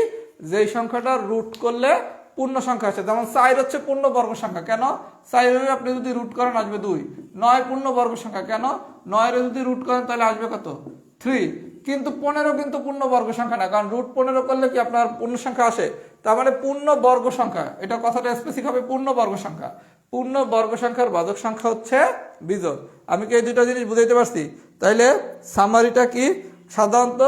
যেই সংখ্যাটা রুট করলে পূর্ণ সংখ্যা আসে। যেমন 4 হচ্ছে পূর্ণ বর্গ সংখ্যা, কেন? 4 আপনি যদি রুট করেন আসবে 2। 9 পূর্ণ বর্গ সংখ্যা, কেন? 9 যদি রুট করেন তাহলে আসবে কত? 3। কিন্তু 15 কিন্তু পূর্ণ বর্গ সংখ্যা না, কারণ রুট 15 করলে কি আপনার পূর্ণ সংখ্যা আসে? তার মানে পূর্ণ বর্গ সংখ্যা, এটা কথাটা স্পেসিফিক হবে পূর্ণ বর্গ সংখ্যা। পূর্ণ বর্গ সংখ্যার বাজক সংখ্যা হচ্ছে বিজোড়। আমি কি এই দুটো জিনিস বুঝাইতে পারছি? তাইলে সামারিটা কি? সাধারণত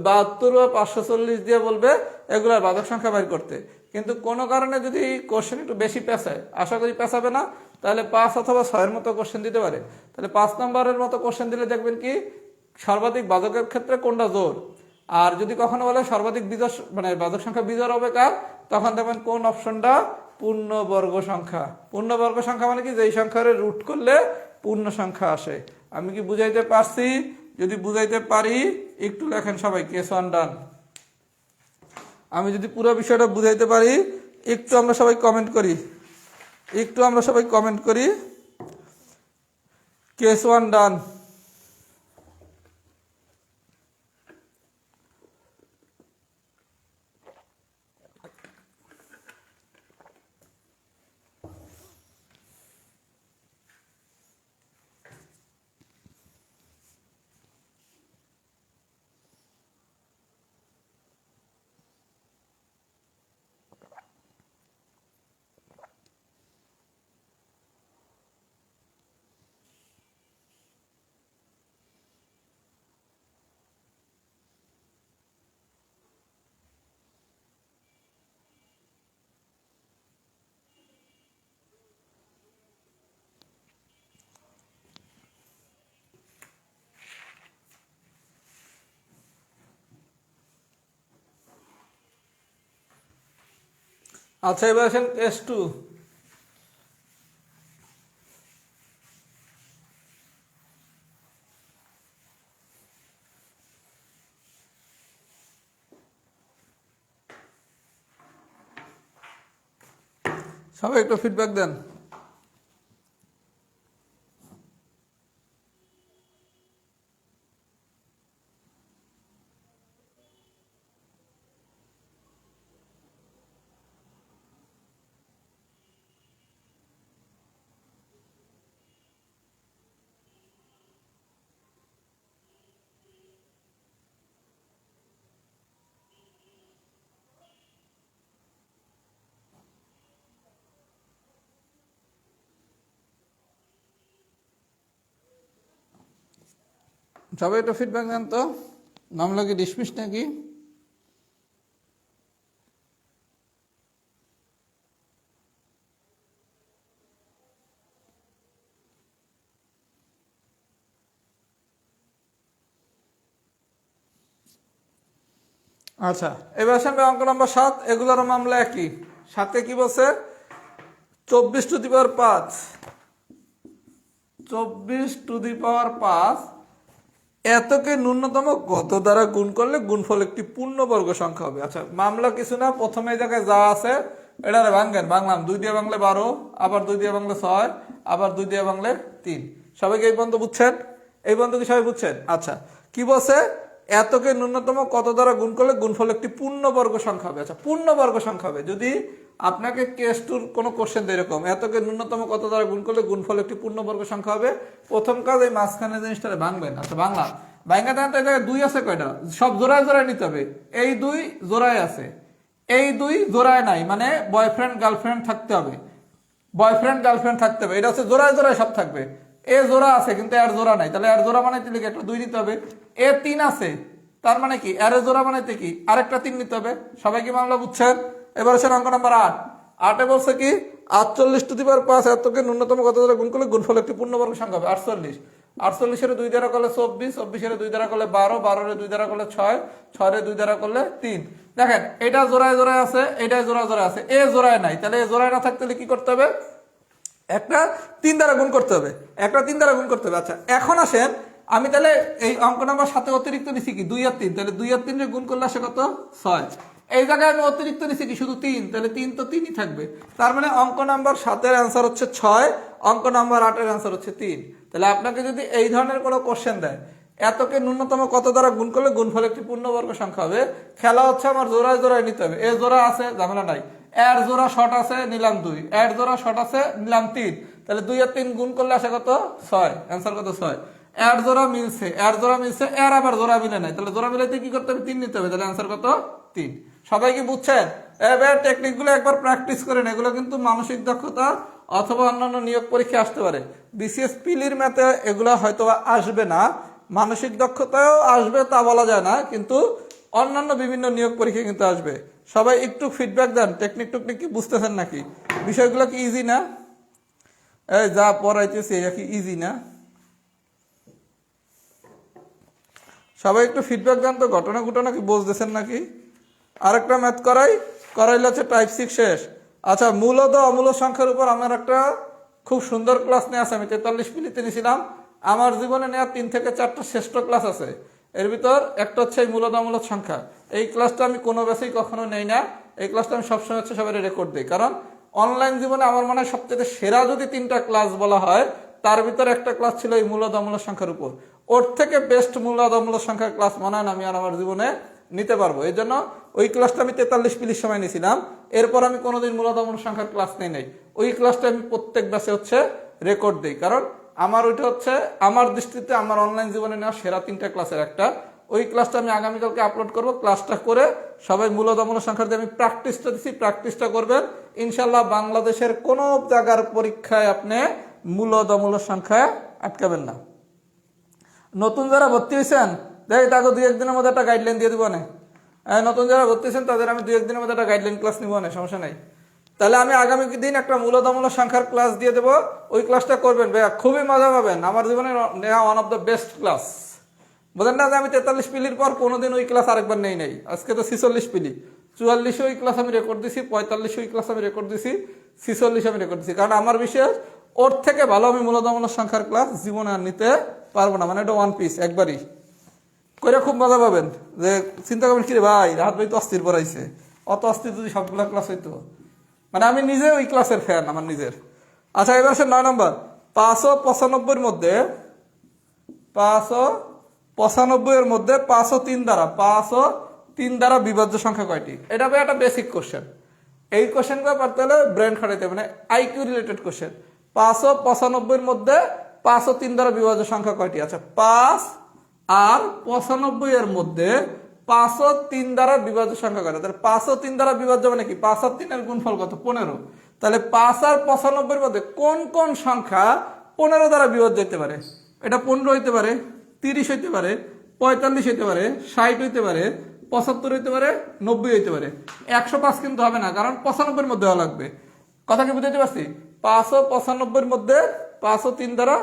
72 বা 540 দিয়ে বলবে এগুলার বাজক সংখ্যা বের করতে। কিন্তু কোনো কারণে যদি কোশ্চেন একটু বেশি পেঁচায়, আশা করি পেঁচাবে না, তাহলে 5 অথবা 6-এর মতো কোশ্চেন দিতে পারে। তাহলে 5 নম্বরের মতো কোশ্চেন দিলে দেখবেন কি সর্বাধিক বাজকের ক্ষেত্রে কোনটা জোর। আর যদি কখনো বলে সর্বাধিক বিজোড়, মানে বাজক সংখ্যা বিজোড় হবে কার, তখন দেখবেন কোন অপশনটা পূর্ণ বর্গ সংখ্যা। পূর্ণ বর্গ সংখ্যা মানে কি? যেই সংখ্যার রুট করলে পূর্ণ সংখ্যা আসে। আমি কি বুঝাইতে পারছি? যদি বুঝাইতে পারি একটু লেখেন সবাই, কেস 1 ডান। আমি যদি পুরো বিষয়টা বুঝাইতে পারি একটু আমরা সবাই কমেন্ট করি, একটু আমরা সবাই কমেন্ট করি, কেস 1 ডান। আচ্ছা, এবার আসেন কেস 2। সবাই একটু ফিডব্যাক দেন। সবাই একটু ফিডব্যাক দেন তো, মামলা কি ডিসমিস নাকি? আচ্ছা, এবার আসেন অঙ্ক নম্বর 7। এগুলোর মামলা একই। সাথে কি বলছে? 24⁵ 24⁵ এতকে ন্যূনতম কত দ্বারা গুণ করলে গুণফল একটি পূর্ণবর্গ সংখ্যা হবে। আচ্ছা, মামলা কিছু না, প্রথমে এই জায়গায় যা আছে এটা ভাঙ্গেন। ভাঙলাম 2 দিয়ে ভাঙলে 12, আবার 2 দিয়ে ভাঙলে 6, আবার 2 দিয়ে ভাঙলে 3। সবাইকে এই পর্যন্ত বুঝছেন? এই পর্যন্ত কি সবাই বুঝছেন? আচ্ছা, কি বলছে? এতকে ন্যূনতম কত দ্বারা গুণ করলে গুণফল একটি পূর্ণবর্গ সংখ্যা হবে। আচ্ছা, পূর্ণবর্গ সংখ্যা হবে যদি আপনাকে কেস টুর কোনো কোশ্চেন দেয় এরকম, এতকে ন্যূনতম কত দ্বারা গুণ করলে গুণফল একটি পূর্ণবর্গ সংখ্যা হবে, প্রথম কাজ এই মাঝখানে জিনিসটা ভাঙবেন। আচ্ছা, বাংলা ভাঙা দেন তো। এই জায়গায় 2 আছে কয়টা? সব জোড়ায় জোড়ায় নিতে হবে। এই 2 জোড়ায় আছে, এই 2 জোড়ায় নাই, মানে বয়ফ্রেন্ড গার্লফ্রেন্ড থাকতে হবে, বয়ফ্রেন্ড গার্লফ্রেন্ড থাকতে হবে। এটা হচ্ছে জোড়ায় জোড়ায় সব থাকবে। এ জোড়া আছে কিন্তু এর জোড়া নাই, তাহলে এর জোড়া বানাইতে লিখে একটা 2 নিতে হবে। এ 3 আছে, তার মানে কি এর জোড়া বানাইতে কি আরেকটা 3 নিতে হবে। সবাই কি মামলা বুঝছেন? এবার হচ্ছে অঙ্ক নাম্বার 8। 8-এ বলছে কি 48⁵ এতকে ন্যূনতম কত দ্বারা গুণ করলে গুণফল একটি পূর্ণবর্গ সংখ্যা হবে। 48, 48-এর 2 দ্বারা করলে 24, 24-এর 2 দ্বারা করলে 12, 12-এর 2 দ্বারা করলে 6, 6-এর 2 দ্বারা করলে 3। দেখেন এটা জোড়ায় জোড়ায় আছে, এটা জোড়া জোড়ায় আছে, এ জোড়ায় নাই, তাহলে এ জোড়ায় না থাকতে কি করতে হবে? একটা 3 দ্বারা গুণ করতে হবে, একটা 3 দ্বারা গুণ করতে হবে। আচ্ছা, এখন আসেন আমি তাহলে এই অঙ্ক নাম্বার 7-এ অতিরিক্ত নিছি কি 2 আর 3, তাহলে 2 আর 3 এর গুণ করলে আসে কত? 6। এই জায়গায় আমি অতিরিক্ত নিছি কি শুধু 3, তাহলে 3 তো 3ই থাকবে। তার মানে অঙ্ক নাম্বার 7-এর অ্যান্সার হচ্ছে 6, অঙ্ক নাম্বার 8-এর অ্যান্সার হচ্ছে 3। তাহলে আপনাকে যদি এই ধরনের কোনো কোশ্চেন দেয়, এতকে ন্যূনতম কত দ্বারা গুণ করলে গুণফল একটি পূর্ণবর্গ সংখ্যা হবে, খেলা হচ্ছে আমার জোড়ায় জোড়ায় নিতে হবে। এ জোড়া আছে, ঝামেলা নাই। এর জোড়া শর্ট আছে, নিলাম 2, এর জোড়া শর্ট আছে, নিলাম 3। তাহলে 2 আর 3 গুণ করলে আসে কত? 6। অ্যান্সার কত? 6। এর জোড়া মিলছে, এর জোড়া মিলছে, এর আবার জোড়া মিলে নাই, তাহলে জোড়া মিলাইতে কি করতে হবে? 3 নিতে হবে। তাহলে অ্যান্সার কত? 3। সবাই কি বুঝছেন? এবার টেকনিকগুলো একবার প্র্যাকটিস করেন। এগুলো কিন্তু মানসিক দক্ষতা অথবা অন্যান্য নিয়োগ পরীক্ষা আসতে পারে। বিসিএস পিলির ম্যাথে এগুলো হয়তো আসবে না, মানসিক দক্ষতাও আসবে তা বলা যায় না, কিন্তু অন্যান্য বিভিন্ন নিয়োগ পরীক্ষা কিন্তু আসবে। সবাই একটু ফিডব্যাক দেন, টেকনিক টুকনিক কি বুঝতেছেন নাকি? বিষয়গুলো কি ইজি না? এই যা পড়াইতেছি এটা কি ইজি না? সবাই একটু ফিডব্যাক দেন তো, ঘটনা ঘটনা কি বুঝতেছেন নাকি? আরেকটা ম্যাথ করাইলে হচ্ছে টাইপ 6 শেষ। আচ্ছা, মূলত অমূলদ সংখ্যার উপর আমার একটা খুব সুন্দর ক্লাস নিয়ে আছে, আমি 43 মিনিটে নিয়েছিলাম। আমার জীবনে নেওয়া 3 থেকে 4টা শ্রেষ্ঠ ক্লাস আছে, এর ভিতর একটা হচ্ছে এই মূলত অমূলদ সংখ্যা। এই ক্লাসটা আমি কোনো বেসেই কখনো নেই না, এই ক্লাসটা আমি সবসময় হচ্ছে সবাই রেকর্ড দিই, কারণ অনলাইন জীবনে আমার মনে হয় সবচেয়ে সেরা যদি 3টা ক্লাস বলা হয়, তার ভিতরে একটা ক্লাস ছিল এই মূলত অমূলদ সংখ্যার উপর। ওর থেকে বেস্ট মূলত অমূলদ সংখ্যার ক্লাস মনে হয় আমি আর আমার জীবনে নিতে পারবো। এই জন্য ওই ক্লাসটা আমি 43 মিনিট সময় নিয়েছিলাম। এরপর আমি কোনোদিন মূলত অমূলদ সংখ্যার ক্লাস নেই নাই। ওই ক্লাসটা আমি প্রত্যেক ব্যাচে হচ্ছে রেকর্ড দিই, কারণ আমার ওইটা হচ্ছে আমার দৃষ্টিতে আমার অনলাইন জীবনে নেওয়া সেরা 3টা ক্লাসের একটা। ওই ক্লাসটা আমি আগামীকালকে আপলোড করব। ক্লাসটা করে সবাই মূলত অমূলদ সংখ্যার দিয়ে আমি প্র্যাকটিসটা দিচ্ছি, প্র্যাকটিসটা করবেন। ইনশাল্লাহ বাংলাদেশের কোনো জায়গার পরীক্ষায় আপনি মূলত অমূলদ সংখ্যায় আটকাবেন না। নতুন যারা ভর্তি হয়েছেন দেখ তাকে 2-1 দিনের মধ্যে একটা গাইডলাইন দিয়ে দিব না। নতুন যারা ভর্তি হয়েছেন তাদের আমি 2-1 দিনের মধ্যে একটা গাইডলাইন ক্লাস নিব না, সমস্যা নাই। তাহলে আমি আগামী দিন একটা মূলত অমূলদ সংখ্যার ক্লাস দিয়ে দেবো, ওই ক্লাসটা করবেন ভাইয়া, খুবই মজা পাবেন। আমার জীবনে নেওয়া one of the best class. বলেন না যে আমি 43 পিলির পর কোনোদিন ওই ক্লাস আরেকবার নেই নাই। আজকে তো 46 পিলি, 44 ওই ক্লাস আমি রেকর্ড দিছি, 45 ওই ক্লাস আমি রেকর্ড দিছি, 46 আমি রেকর্ড দিছি, কারণ আমার বিশেষ ওর থেকে ভালো আমি মূলত অমূলদ সংখ্যার ক্লাস জীবনে আর নিতে পারবো না। মানে এটা ওয়ান পিস একবারই করে খুব মজা পাবেন। যে চিন্তা করবেন কিরে ভাই রাহাত ভাই তো অস্থির পড়াইছে, অত অস্থির যদি সবগুলা ক্লাস হইতো। মানে আমি নিজে ওই ক্লাসের ফ্যান আমার নিজের। আচ্ছা, এবার আসে 9 নম্বর। 595-এর মধ্যে 595-এর মধ্যে 503 দ্বারা বিভাজ্য সংখ্যা কয়টি? এটা ভাই একটা বেসিক কোশ্চেন। এই কোশ্চেনগুলো পারতে হলে ব্রেন খাটাইতে হবে, মানে আইকিউ রিলেটেড কোশ্চেন। 595-এর মধ্যে 503 দ্বারা বিভাজ্য সংখ্যা কয়টি? আচ্ছা, 5 আর 95-এর মধ্যে 503 দ্বারা বিভাজ্য সংখ্যা কত? তাহলে 503 দ্বারা বিভাজ্য মানে কি? 5 আর 3 এর গুণফল কত? 15। তাহলে 5 আর 95-এর মধ্যে কোন কোন সংখ্যা 15 দ্বারা বিভাজ্য হতে পারে? এটা 15 হইতে পারে, 30 হইতে পারে, 45 হইতে পারে, 60 হইতে পারে, 75 হইতে পারে, 90 হইতে পারে। 105 কিন্তু হবে না, কারণ 95 এর মধ্যে হওয়া লাগবে। কথা কি বুঝতে পারছি? 595 এর মধ্যে 503 দ্বারা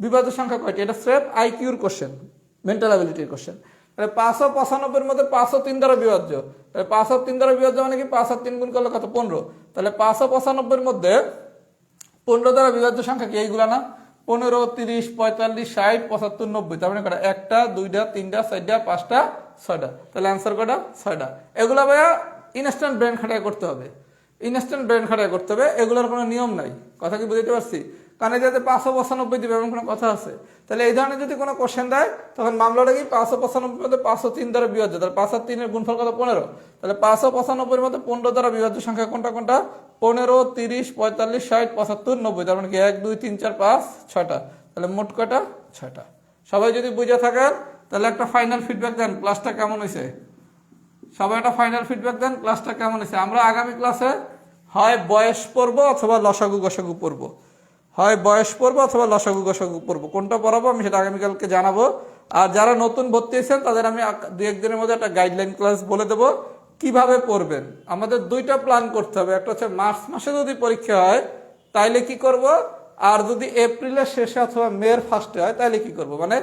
বিভাজ্য সংখ্যা কয়টি? এটা স্রেফ আইকিউর কোশ্চেন, মেন্টাল অ্যাবিলিটির কোশ্চেন। তাহলে 595 এর মধ্যে 503 দ্বারা বিভাজ্য। তাহলে 503 দ্বারা বিভাজ্য মানে কি? 5 আর 3 গুণ করলে কত? 15। তাহলে 595 এর মধ্যে 15 দ্বারা বিভাজ্য সংখ্যা কি? এইগুলা না? 15, 30, 45, 60, 75, 90। তার মানে কটা? 1টা, 2টা, 3টা, 4টা, 5টা, 6টা। তাহলে অ্যান্সার কটা? 6টা। এগুলা ভাইয়া ইনস্ট্যান্ট ব্রেন খাটায় করতে হবে, ইনস্ট্যান্ট ব্রেন খাটায় করতে হবে, এগুলোর কোনো নিয়ম নাই। কথা কি বুঝতে পারছি? কারণ যাতে 595 দিবে এমন কোনো কথা আছে? তাহলে এই ধরনের যদি কোনো কোশ্চেন দেয়, তখন মামলাটা কি? 595 মধ্যে 503 দ্বারা বিভাজ্য। তাহলে 5 আর 3 এর গুণফল কত? 15। তাহলে 595 এর মধ্যে 15 দ্বারা বিভাজ্য সংখ্যা কোনটা কোনটা? 15, 30, 45, 60, 75, 90। তার মানে কি 1, 2, 3, 4, 5, 6টা। তাহলে মোট কয়টা? 6টা। সবাই যদি বুঝে থাকেন তাহলে একটা ফাইনাল ফিডব্যাক দেন, ক্লাসটা কেমন হয়েছে? সবাই একটা ফাইনাল ফিডব্যাক দেন, ক্লাসটা কেমন হয়েছে? আমরা আগামী ক্লাসে হয় বয়স পড়বো অথবা লসাগু গসাগু পড়বো, হয় বয়স পড়বো অথবা লসাগু গসাগু পড়বো। কোনটা পড়াবো আমি সেটা আগামীকালকে জানাবো। আর যারা নতুন ভর্তি হয়েছেন তাদের আমি 2-1 দিনের মধ্যে একটা গাইডলাইন ক্লাস বলে দেবো কিভাবে পড়বেন। আমাদের 2টা প্ল্যান করতে হবে। একটা হচ্ছে মার্চ মাসে যদি পরীক্ষা হয় তাইলে কি করব, আর যদি এপ্রিলের শেষে অথবা মের ফার্স্টে হয় তাইলে কি করব। মানে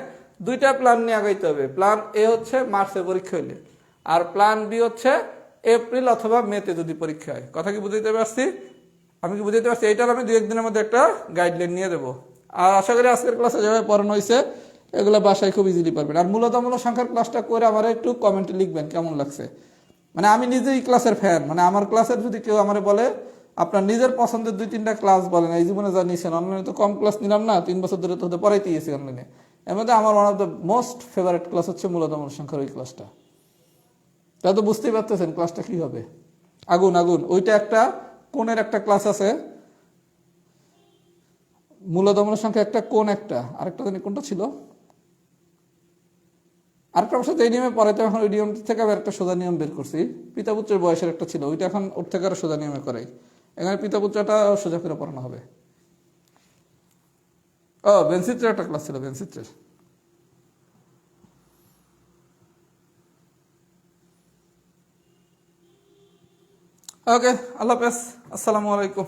2টা প্ল্যান নিয়ে আগাইতে হবে। প্ল্যান এ হচ্ছে মার্চে পরীক্ষা হইলে, আর প্ল্যান বি হচ্ছে এপ্রিল অথবা মেতে যদি পরীক্ষা হয়। কথা কি বুঝতে পারছি? আমি কি বুঝতে পারছি? এইটার আমি 2-1 দিনের মধ্যে একটা গাইডলাইন নিয়ে দেবো। আর আশা করি আজকের ক্লাসে যেভাবে পড়ানো হয়েছে এগুলো বাসায় খুব ইজিলি পারবেন। আর মূলতামূলক সংখ্যার ক্লাসটা করে আমার একটু কমেন্টে লিখবেন কেমন লাগছে। মানে আমি নিজেই ক্লাসের ফ্যান, মানে আমার ক্লাসের যদি কেউ আমার বলে আপনার নিজের পছন্দের 2-3টা ক্লাস বলেন, এই জীবনে যা নিয়েছেন, অনলাইনে তো কম ক্লাস নিলাম না, 3 বছর ধরে তো পড়াইতে গেছি অনলাইনে। এর মধ্যে আমার one of the most favourite class হচ্ছে মূলতামূলক সংখ্যার ওই ক্লাসটা। তা তো বুঝতেই পারতেছেন ক্লাসটা কি হবে। আগুন আগুন। ওইটা একটা কোণের একটা ক্লাস আছে, মূলতামূলক সংখ্যা একটা, কোণ একটা, আরেকটা জানি কোনটা ছিল, আরেকটা অবশ্য এই নিয়মে পড়াইতে, এখন ওই নিয়ম থেকে আমি একটা সোজা নিয়ম বের করছি। পিতাপুত্রের বয়সের একটা ছিল, ওইটা এখন ওর থেকে আরো সোজা নিয়মে করাই। এখানে পিতাপুত্রটা সোজা করে পড়ানো হবে। ও বেনচিত্রের একটা ক্লাস ছিল, বেনচিত্রের। ওকে, আল্লাহ হাফেজ, আসসালামু আলাইকুম।